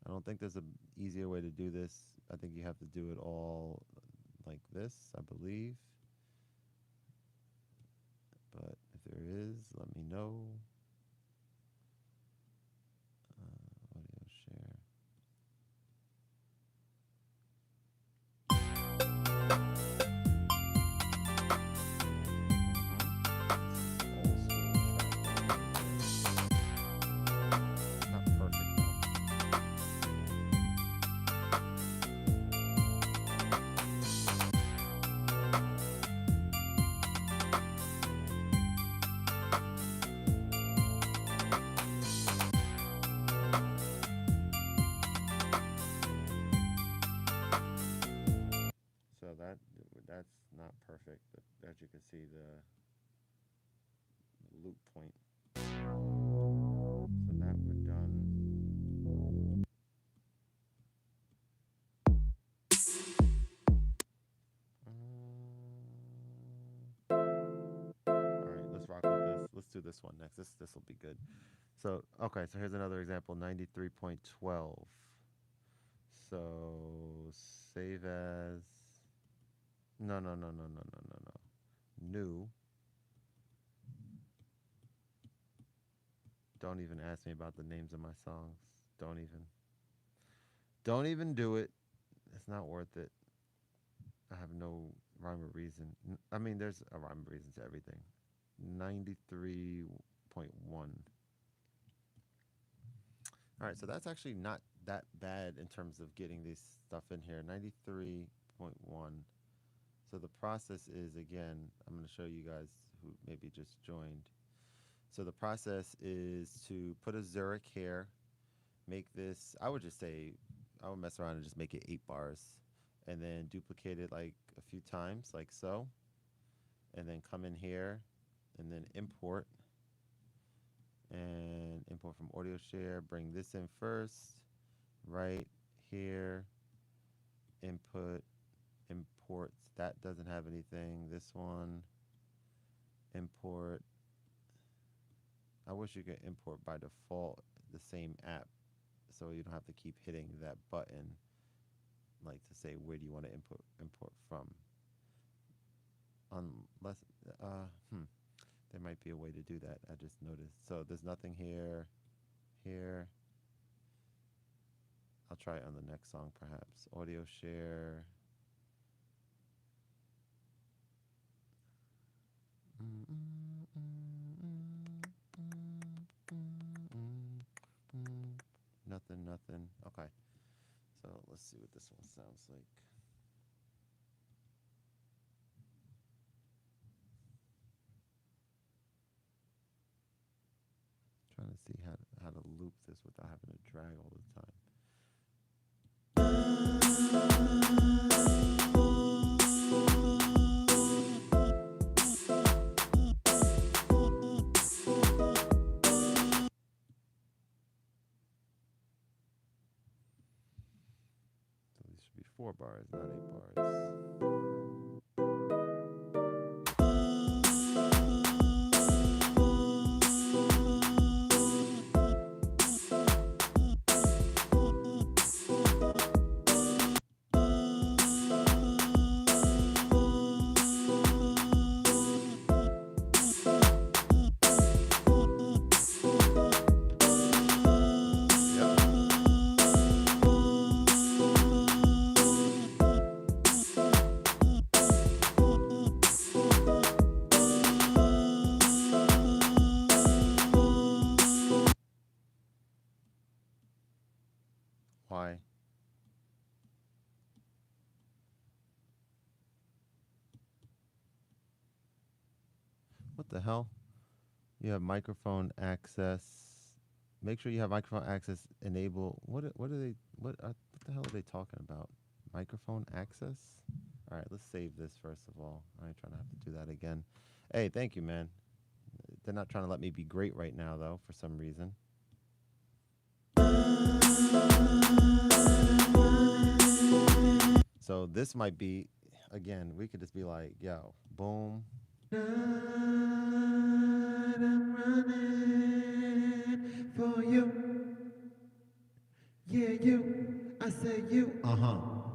I don't think there's an easier way to do this. I think you have to do it all like this, I believe. But if there is, let me know. Audio share. Not perfect though. do this one next. This will be good. So okay, so here's another example, 93.12. So save as no. New. Don't even ask me about the names of my songs. Don't even do it. It's not worth it. I have no rhyme or reason. I mean, there's a rhyme or reason to everything. 93.1. All right, so that's actually not that bad in terms of getting this stuff in here. 93.1. So the process is, again, I'm going to show you guys who maybe just joined. So the process is to put a Zurich here, make this, I would just say, I would mess around and just make it 8 bars, and then duplicate it like a few times, like so, and then come in here, and then import, and import from audio share, bring this in first, right here, input, imports, that doesn't have anything, this one, import. I wish you could import by default the same app so you don't have to keep hitting that button, like to say where do you want to import from. Unless there might be a way to do that. I just noticed. So there's nothing here. I'll try it on the next song perhaps. Audio share. Nothing. Okay. So let's see what this one sounds like. Trying to see how to loop this without having to drag all the time. So these should be 4 bars, not 8 bars. Why? What the hell? You have microphone access. Make sure you have microphone access enabled. What the hell are they talking about? Microphone access? All right, let's save this first of all. I ain't trying to have to do that again. Hey, thank you, man. They're not trying to let me be great right now though, for some reason. So this might be, again, we could just be like, yo, boom. I'm running for you. Yeah, you. I say you. All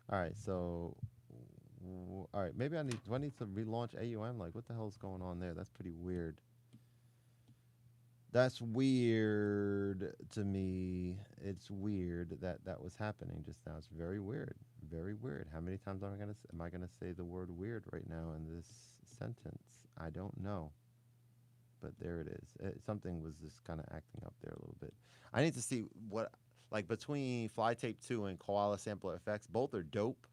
right, so, all right, maybe do I need to relaunch AUM? Like, what the hell is going on there? That's pretty weird. That's weird to me. It's weird that that was happening just now. It's very weird. Very weird. How many times am I gonna say the word weird right now in this sentence? I don't know. But there it is. Something was just kind of acting up there a little bit. I need to see what, like between Fly Tape 2 and Koala Sampler Effects, both are dope.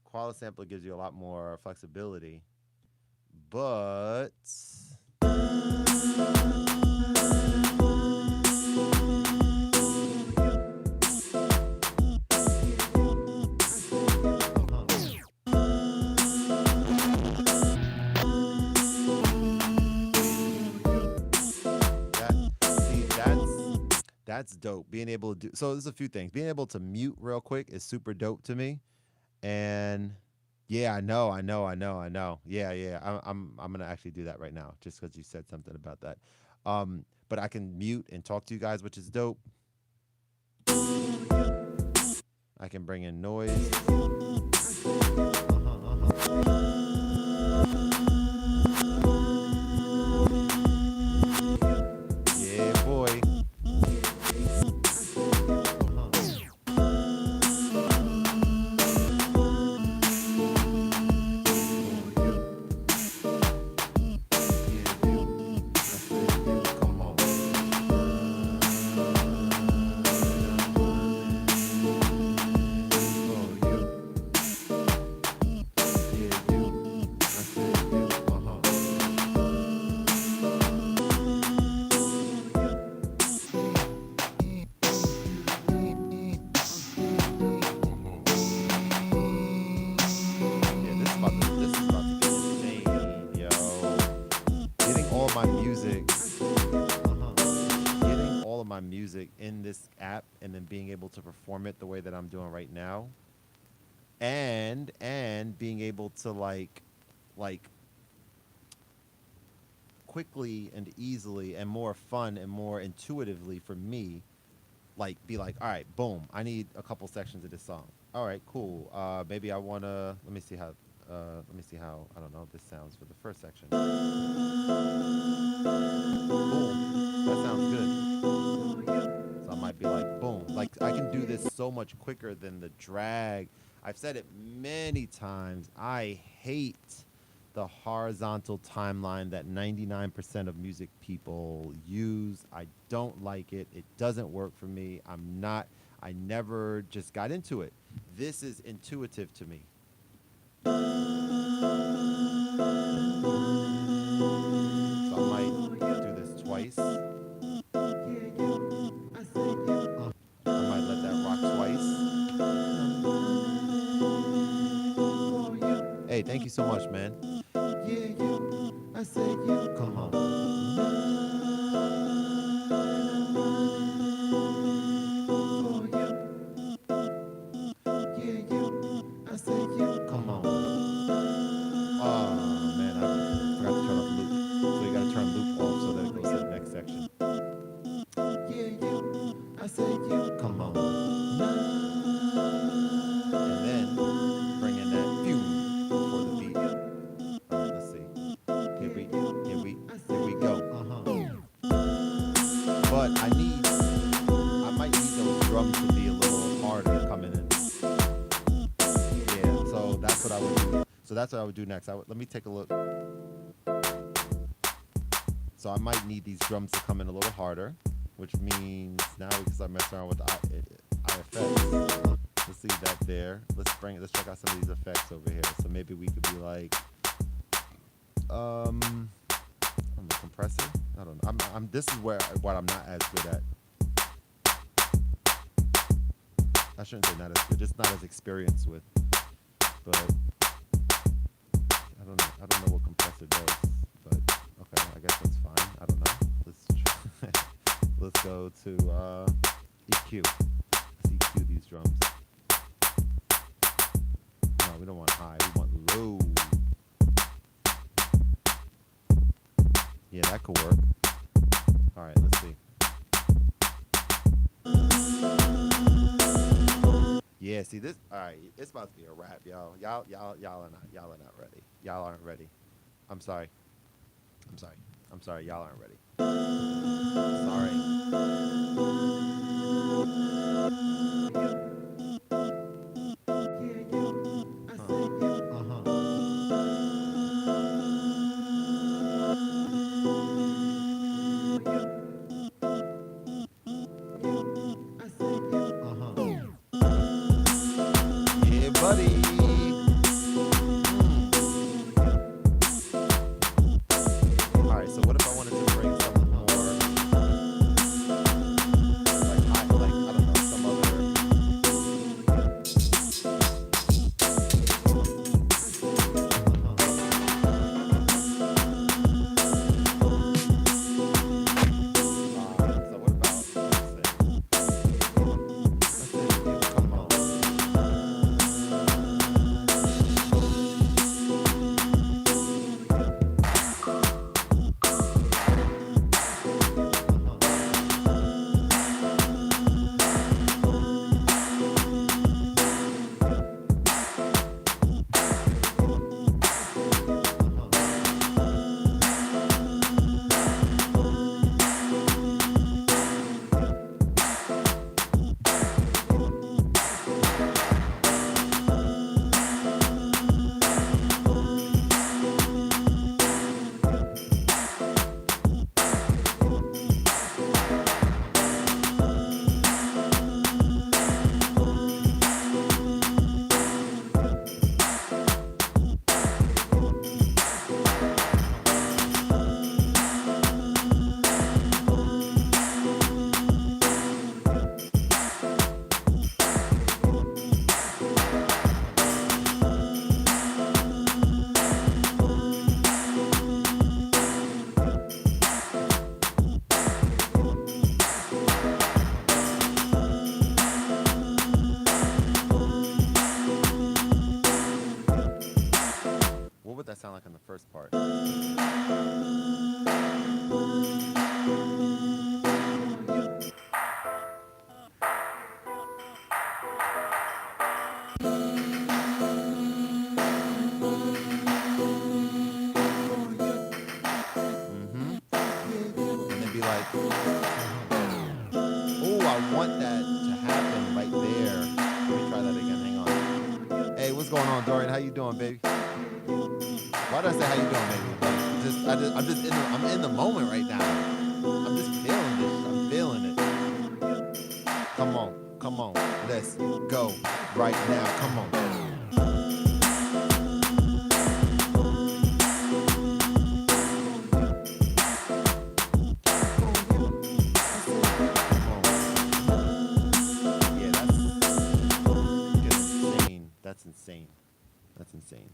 Koala Sampler gives you a lot more flexibility. But that's dope. Being able to do, so there's a few things. Being able to mute real quick is super dope to me. And Yeah, I know. Yeah, yeah. I'm gonna actually do that right now, just because you said something about that. But I can mute and talk to you guys, which is dope. I can bring in noise. Yeah, boy. Come on. Oh, you. Yeah, you. I said you. Yeah, this is about to get insane, yo. Getting all my music, getting all of my music in this app, and then being able to perform it the way that I'm doing right now, and being able to like quickly and easily and more fun and more intuitively for me, like be like, all right, boom, I need a couple sections of this song. All right, cool. Maybe I wanna let me see how I don't know this sounds for the first section. Boom, that sounds good. So I might be like, boom, like I can do this so much quicker than the drag. I've said it many times. I hate the horizontal timeline that 99% of music people use. I don't like it. It doesn't work for me. I never just got into it. This is intuitive to me. So I might do this twice. I might let that rock twice. Hey, thank you so much, man. Yeah, you. I said you. Come on. Yeah, you. I said you. Come on. Oh man, I forgot to turn off loop. So you gotta turn loop off so that it goes to the next section. Yeah, you. I said you. Come on. And then bring in that fume before the beat. All right, let's see. Here we go. But I might need those drums to be a little harder coming in. Yeah, so that's what I would do. So that's what I would do next. Let me take a look. So I might need these drums to come in a little harder, which means now because I messed around with the IFX. Let's leave that there. Let's check out some of these effects over here. So maybe we could be like, I don't know, compressor. I don't know. This is what I'm not as good at. I shouldn't say not as good, just not as experienced with. But I don't know what compressor does. But okay, I guess that's fine. I don't know. Let's go to EQ. Let's EQ these drums. No, we don't want high. We want low. Yeah, that could work. All right, let's see. Yeah, see this. All right, it's about to be a wrap, y'all. Y'all are not ready. Y'all aren't ready. I'm sorry. Y'all aren't ready. Yeah, buddy. All right, so what if I wanted to bring something more? I want that to happen right there. Let me try that again. Hang on. Hey, what's going on, Dorian? How you doing, baby? Why did I say how you doing, baby? I'm in the moment right now. I'm just feeling this. I'm feeling it. Come on. Let's go right now. Come on. Yeah, that's insane. That's insane.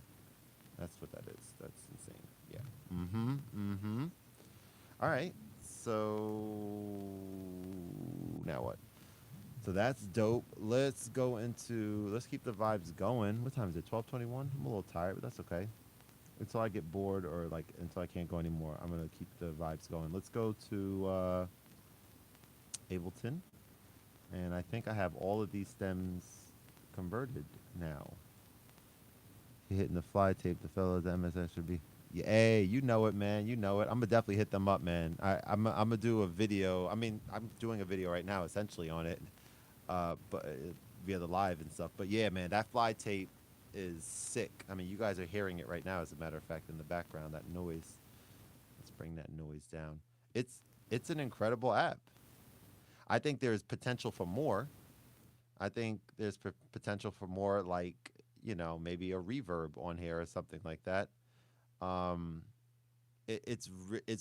That's what that is. That's insane. Yeah. Mm-hmm. All right. So now what? So that's dope. Let's go into. Let's keep the vibes going. What time is it? 12:21. I'm a little tired, but that's okay. Until I get bored or like until I can't go anymore, I'm gonna keep the vibes going. Let's go to Ableton, and I think I have all of these stems converted now. You're hitting the fly tape. The fellows at MSN should be. Yeah, hey, you know it, man. You know it. I'm gonna definitely hit them up, man. I'm gonna do a video. I mean, I'm doing a video right now, essentially on it, but via the live and stuff. But yeah, man, that fly tape is sick. I mean, you guys are hearing it right now, as a matter of fact, in the background. That noise. Let's bring that noise down. It's an incredible app. I think there's potential for more. I think there's potential for more, like, maybe a reverb on here or something like that. Um, it's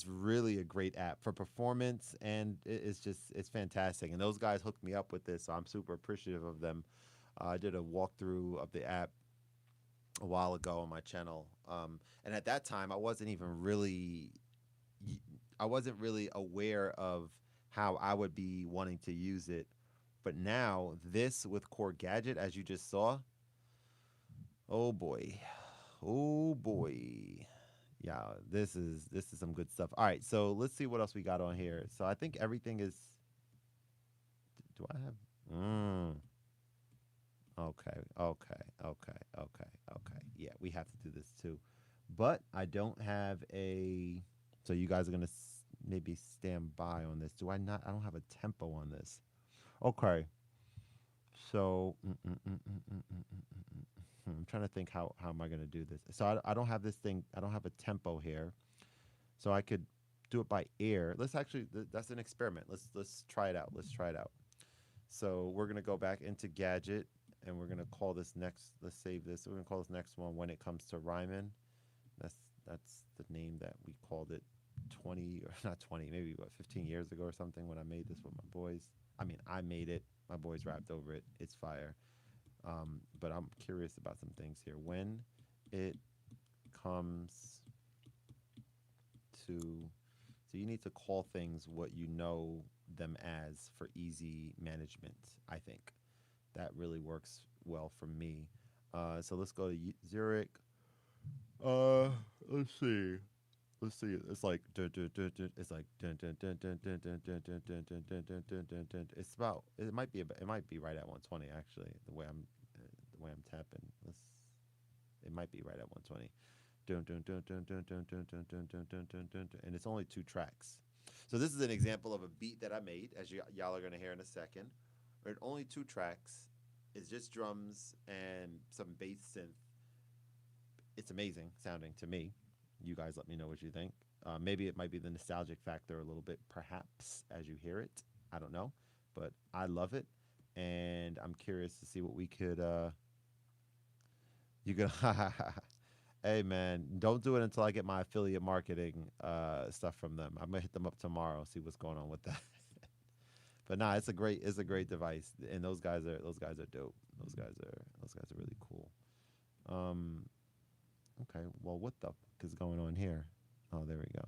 really a great app for performance, and it's fantastic. And those guys hooked me up with this, so I'm super appreciative of them. I did a walkthrough of the app a while ago on my channel, and at that time I wasn't really aware of how I would be wanting to use it. But now this with Korg Gadget, as you just saw, oh boy, oh boy. Yeah, this is some good stuff. All right, so let's see what else we got on here. So I think everything is. Do I have? Okay. Yeah, we have to do this too, but I don't have a. So you guys are gonna maybe stand by on this. Do I not? I don't have a tempo on this. Okay. So I'm trying to think how am I gonna do this. So I don't have this thing. I don't have a tempo here. So I could do it by ear. Let's actually that's an experiment. Let's try it out. Let's try it out. So we're gonna go back into Gadget, and we're gonna call this next. Let's save this. We're gonna call this next one When It Comes to Rhyming. That's that's the name that we called it 20 or not 20, maybe what 15 years ago or something when I made this with my boys. I mean, I made it. My boys rapped over it. It's fire. But I'm curious about some things here. When it comes to, so you need to call things what you know them as for easy management. I think that really works well for me. So let's go to Zurich. Let's see. Let's see. It's like it's like it's about it might be it might be right at 120 actually the way I'm tapping. Let's it might be right at 120. And it's only 2 tracks. So this is an example of a beat that I made, as y'all are gonna hear in a second. But only 2 tracks. It's just drums and some bass synth. It's amazing sounding to me. You guys let me know what you think. Maybe it might be the nostalgic factor a little bit, perhaps, as you hear it. I don't know. But I love it. And I'm curious to see what we could. You could. Hey, man, don't do it until I get my affiliate marketing stuff from them. I'm going to hit them up tomorrow, see what's going on with that. But nah, it's a great device. And those guys are dope. Those guys are really cool. Okay, well, what the fuck is going on here? Oh, there we go.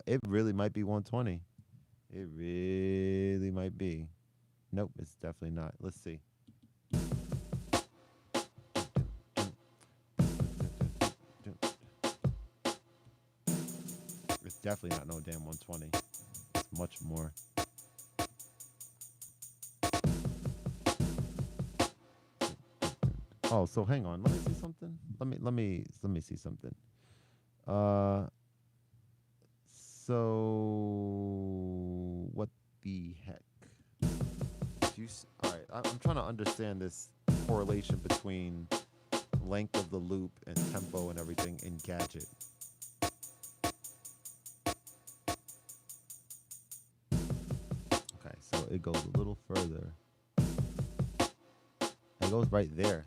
It really might be 120. It really might be. Nope, it's definitely not. Let's see. It's definitely not no damn 120. It's much more. Oh, so hang on. Let me see something. Let me see something. So what the heck? All right, I'm trying to understand this correlation between length of the loop and tempo and everything in Gadget. Okay, so it goes a little further. It goes right there.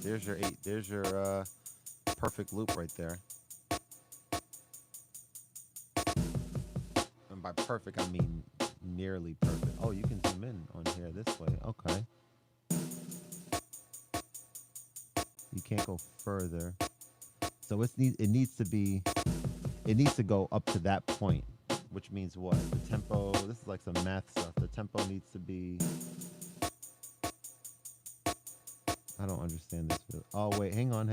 There's your perfect loop right there. And by perfect, I mean nearly perfect. Oh, you can zoom in on here this way. Okay. You can't go further. So it needs to go up to that point, which means what? The tempo, this is like some math stuff. The tempo needs to be, I don't understand this. Oh, wait, hang on.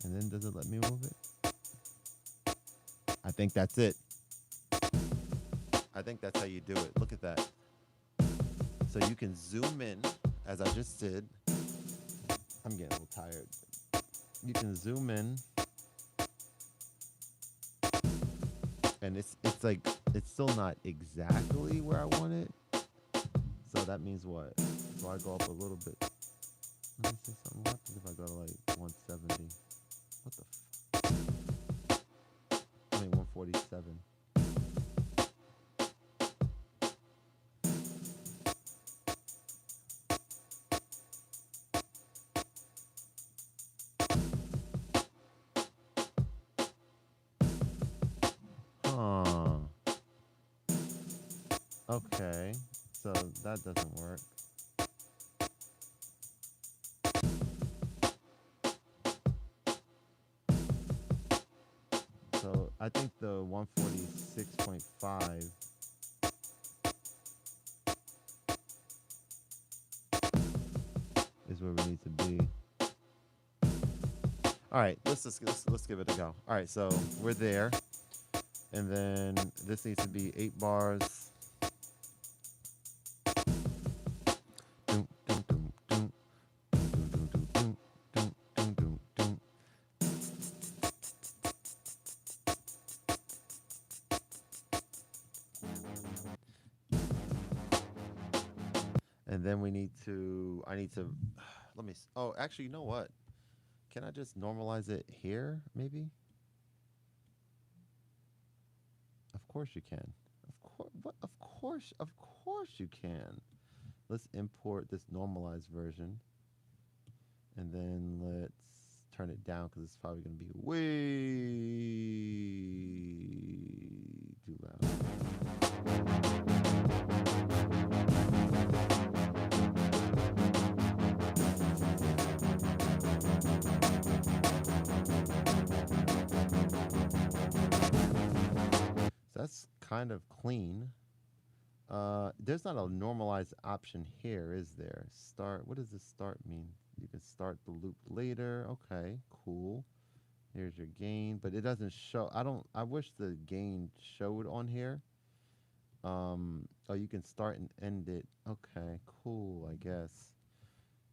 And then does it let me move it? I think that's it. I think that's how you do it. Look at that. So you can zoom in, as I just did. I'm getting a little tired. You can zoom in. And it's like, it's still not exactly where I want it. So that means what? So I go up a little bit. Let me see something. What happens if I go to like 170? What the fuck? I mean 147. Huh. Okay. So that doesn't work. So I think the 146.5 is where we need to be. All right, let's give it a go. All right, so we're there, and then this needs to be 8 bars. And then I need to, let me, oh, actually, you know what? Can I just normalize it here, maybe? Of course you can. Of course you can. Let's import this normalized version. And then let's turn it down because it's probably going to be way too loud. So that's kind of clean. There's not a normalized option here, is there? Start, what does this start mean? You can start the loop later. Okay, cool. Here's your gain, but it doesn't show. I wish the gain showed on here. Oh, you can start and end it. Okay, cool, I guess.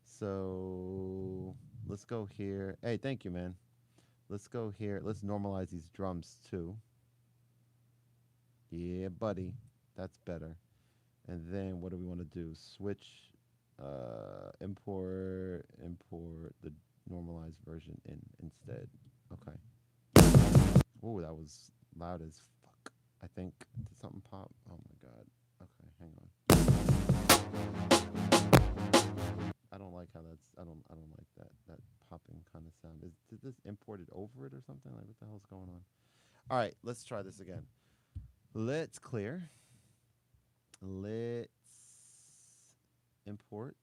So let's go here. Hey, thank you, man. Let's go here. Let's normalize these drums too. Yeah, buddy. That's better. And then what do we want to do? Switch, import the normalized version in instead. Okay. Oh, that was loud as fuck. I think, did something pop? Oh my God. Okay, hang on. I don't like how that's, I don't like that popping kind of sound. Did this import it over it or something? Like, what the hell's going on? All right, let's try this again. Let's clear. Let's import,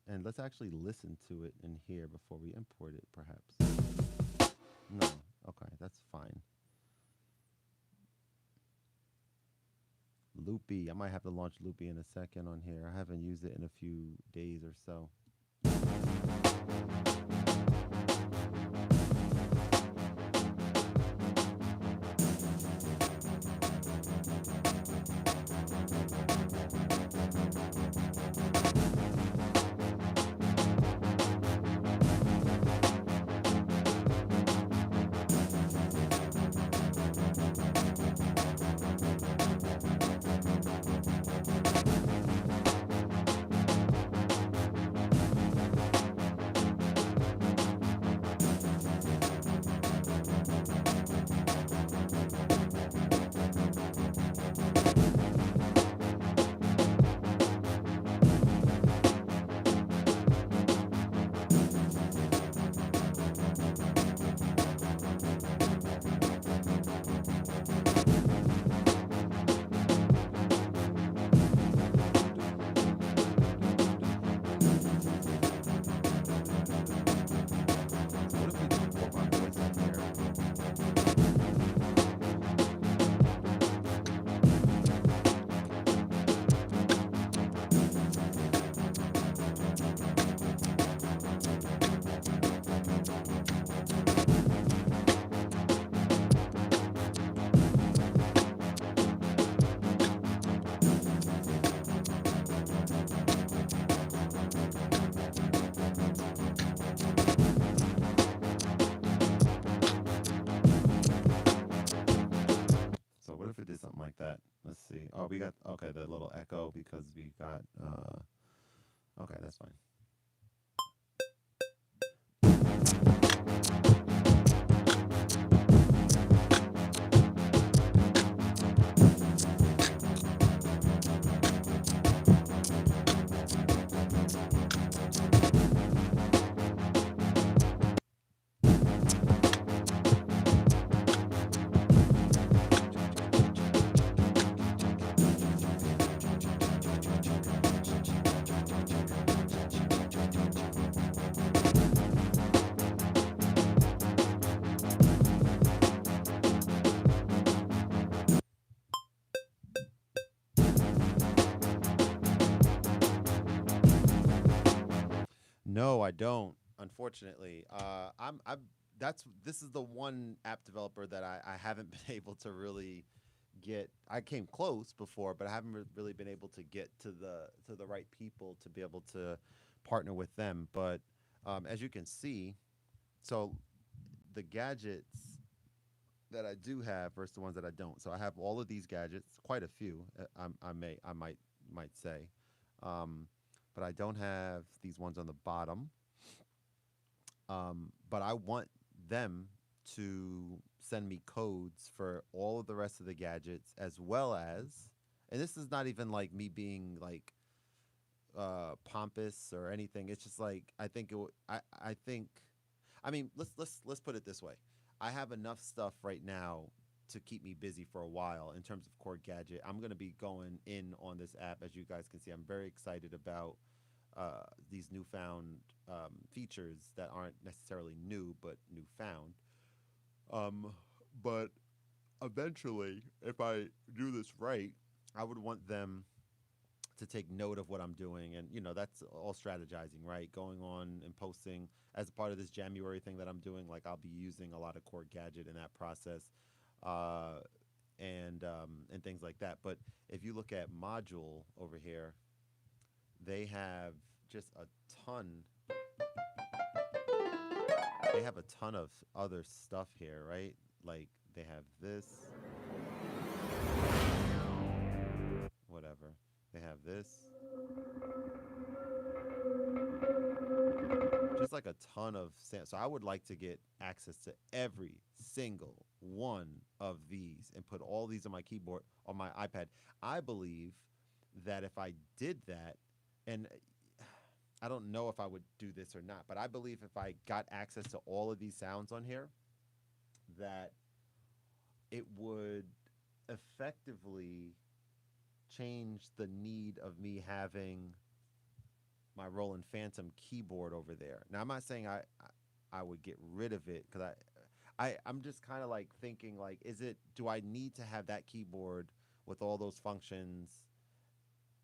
and let's actually listen to it in here before we import it, perhaps. No, okay, that's fine. Loopy, I might have to launch Loopy in a second on here. I haven't used it in a few days or so. we got okay the little echo because we got okay, that's fine. No, I don't. Unfortunately, I'm that's this is the one app developer that I haven't been able to really get. I came close before, but I haven't really been able to get to the right people to be able to partner with them. But as you can see, so the gadgets that I do have versus the ones that I don't. So I have all of these gadgets, quite a few. I might say, um, but I don't have these ones on the bottom. But I want them to send me codes for all of the rest of the gadgets as well as, and this is not even like me being like pompous or anything. It's just like I think I think I mean let's put it this way. I have enough stuff right now to keep me busy for a while in terms of Korg Gadget. I'm going to be going in on this app, as you guys can see. I'm very excited about these newfound features that aren't necessarily new but newfound. Um, but eventually, if I do this right, I would want them to take note of what I'm doing, and that's all strategizing, right? Going on and posting as a part of this January thing that I'm doing. Like I'll be using a lot of Core Gadget in that process, uh, and things like that. But if you look at Module over here, they have just a ton they have a ton of other stuff here, right? Like they have this, whatever. They have this, just like a ton of so I would like to get access to every single one of these and put all these on my keyboard on my iPad. I believe that if I did that, and I don't know if I would do this or not, but I believe if I got access to all of these sounds on here, that it would effectively change the need of me having my Roland Phantom keyboard over there. Now, I'm not saying I would get rid of it because I'm just kind of like thinking like, do I need to have that keyboard with all those functions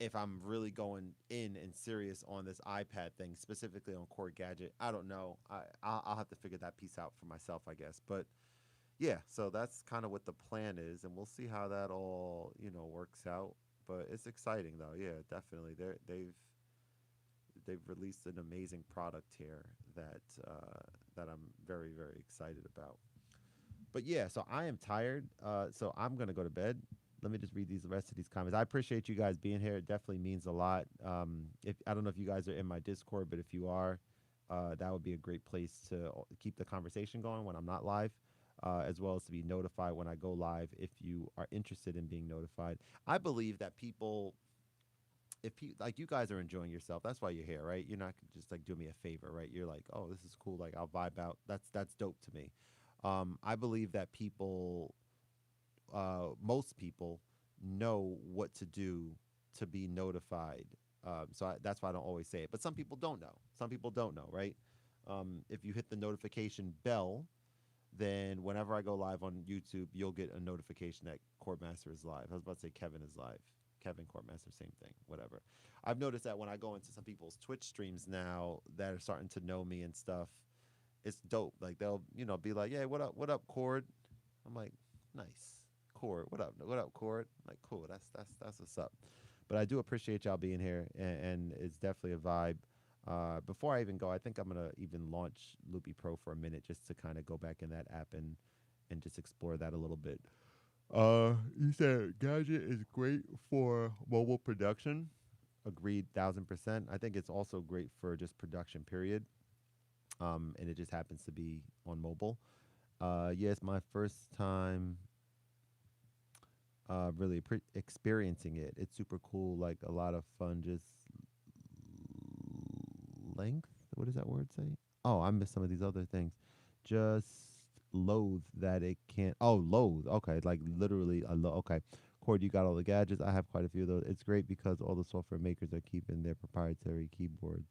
if I'm really going in and serious on this iPad thing, specifically on Core Gadget? I don't know. I'll have to figure that piece out for myself, I guess. But yeah, so that's kind of what the plan is, and we'll see how that all works out. But it's exciting though. Yeah, definitely. They've released an amazing product here that I'm very very excited about. But yeah, so I am tired. So I'm gonna go to bed. Let me just read these the rest of these comments. I appreciate you guys being here. It definitely means a lot. If I don't know if you guys are in my Discord, but if you are, that would be a great place to keep the conversation going when I'm not live, as well as to be notified when I go live if you are interested in being notified. I believe that people, if like you guys are enjoying yourself, that's why you're here, right? You're not just like doing me a favor, right? You're like, oh, this is cool. Like I'll vibe out. That's dope to me. I believe that people, most people, know what to do to be notified. That's why I don't always say it. But some people don't know. Some people don't know, right? If you hit the notification bell, then whenever I go live on YouTube, you'll get a notification that Khordmaster is live. I was about to say Kevin is live. Kevin Khordmaster, same thing, whatever. I've noticed that when I go into some people's Twitch streams now that are starting to know me and stuff, it's dope. Like they'll, be like, "Yeah, what up, Cord?" I'm like, "Nice, Cord. What up, Cord?" Like, cool. That's what's up. But I do appreciate y'all being here, and it's definitely a vibe. Before I even go, I think I'm gonna even launch Loopy Pro for a minute just to kind of go back in that app and just explore that a little bit. You said Gadget is great for mobile production. Agreed, 1000%. I think it's also great for just production, period. And it just happens to be on mobile. Yeah, it's my first time really experiencing it. It's super cool, like a lot of fun. Just length. What does that word say? Oh, I missed some of these other things. Just loathe that it can't. Oh, loathe. Okay, like literally. Okay, Cord, you got all the gadgets. I have quite a few of those. It's great because all the software makers are keeping their proprietary keyboards.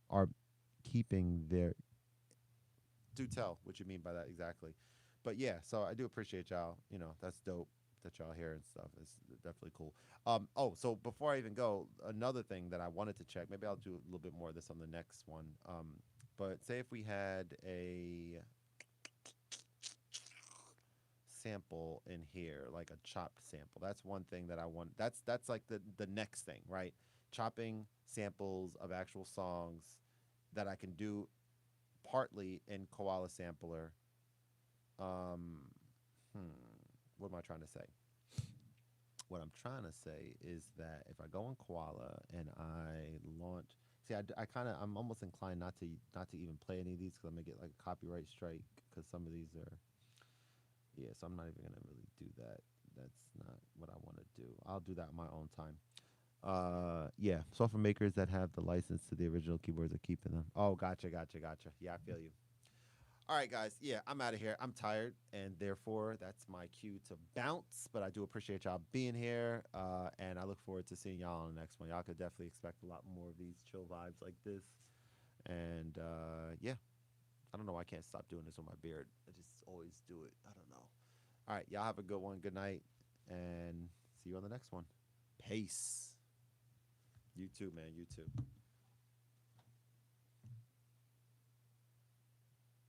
Are keeping their. Do tell what you mean by that exactly. But yeah, so I do appreciate y'all. That's dope that y'all here and stuff. It's definitely cool. Oh, so before I even go, another thing that I wanted to check, maybe I'll do a little bit more of this on the next one. But say if we had a sample in here, like a chopped sample. That's one thing that I want. That's like the next thing, right? Chopping samples of actual songs that I can do partly in Koala Sampler. Um, hmm, what am I trying to say? What I'm trying to say is that if I go on Koala and I launch, see, I kind of, I'm almost inclined not to even play any of these because I'm gonna get like a copyright strike because some of these are, yeah. So I'm not even gonna really do that. That's not what I want to do. I'll do that on my own time. Yeah, software makers that have the license to the original keyboards are keeping them. Oh, gotcha. Yeah, I feel you. All right, guys. Yeah, I'm out of here. I'm tired, and therefore that's my cue to bounce. But I do appreciate y'all being here, and I look forward to seeing y'all on the next one. Y'all could definitely expect a lot more of these chill vibes like this. And yeah, I don't know why I can't stop doing this with my beard. I just always do it. I don't know. All right, y'all have a good one. Good night, and see you on the next one. Peace. You too, man. You too.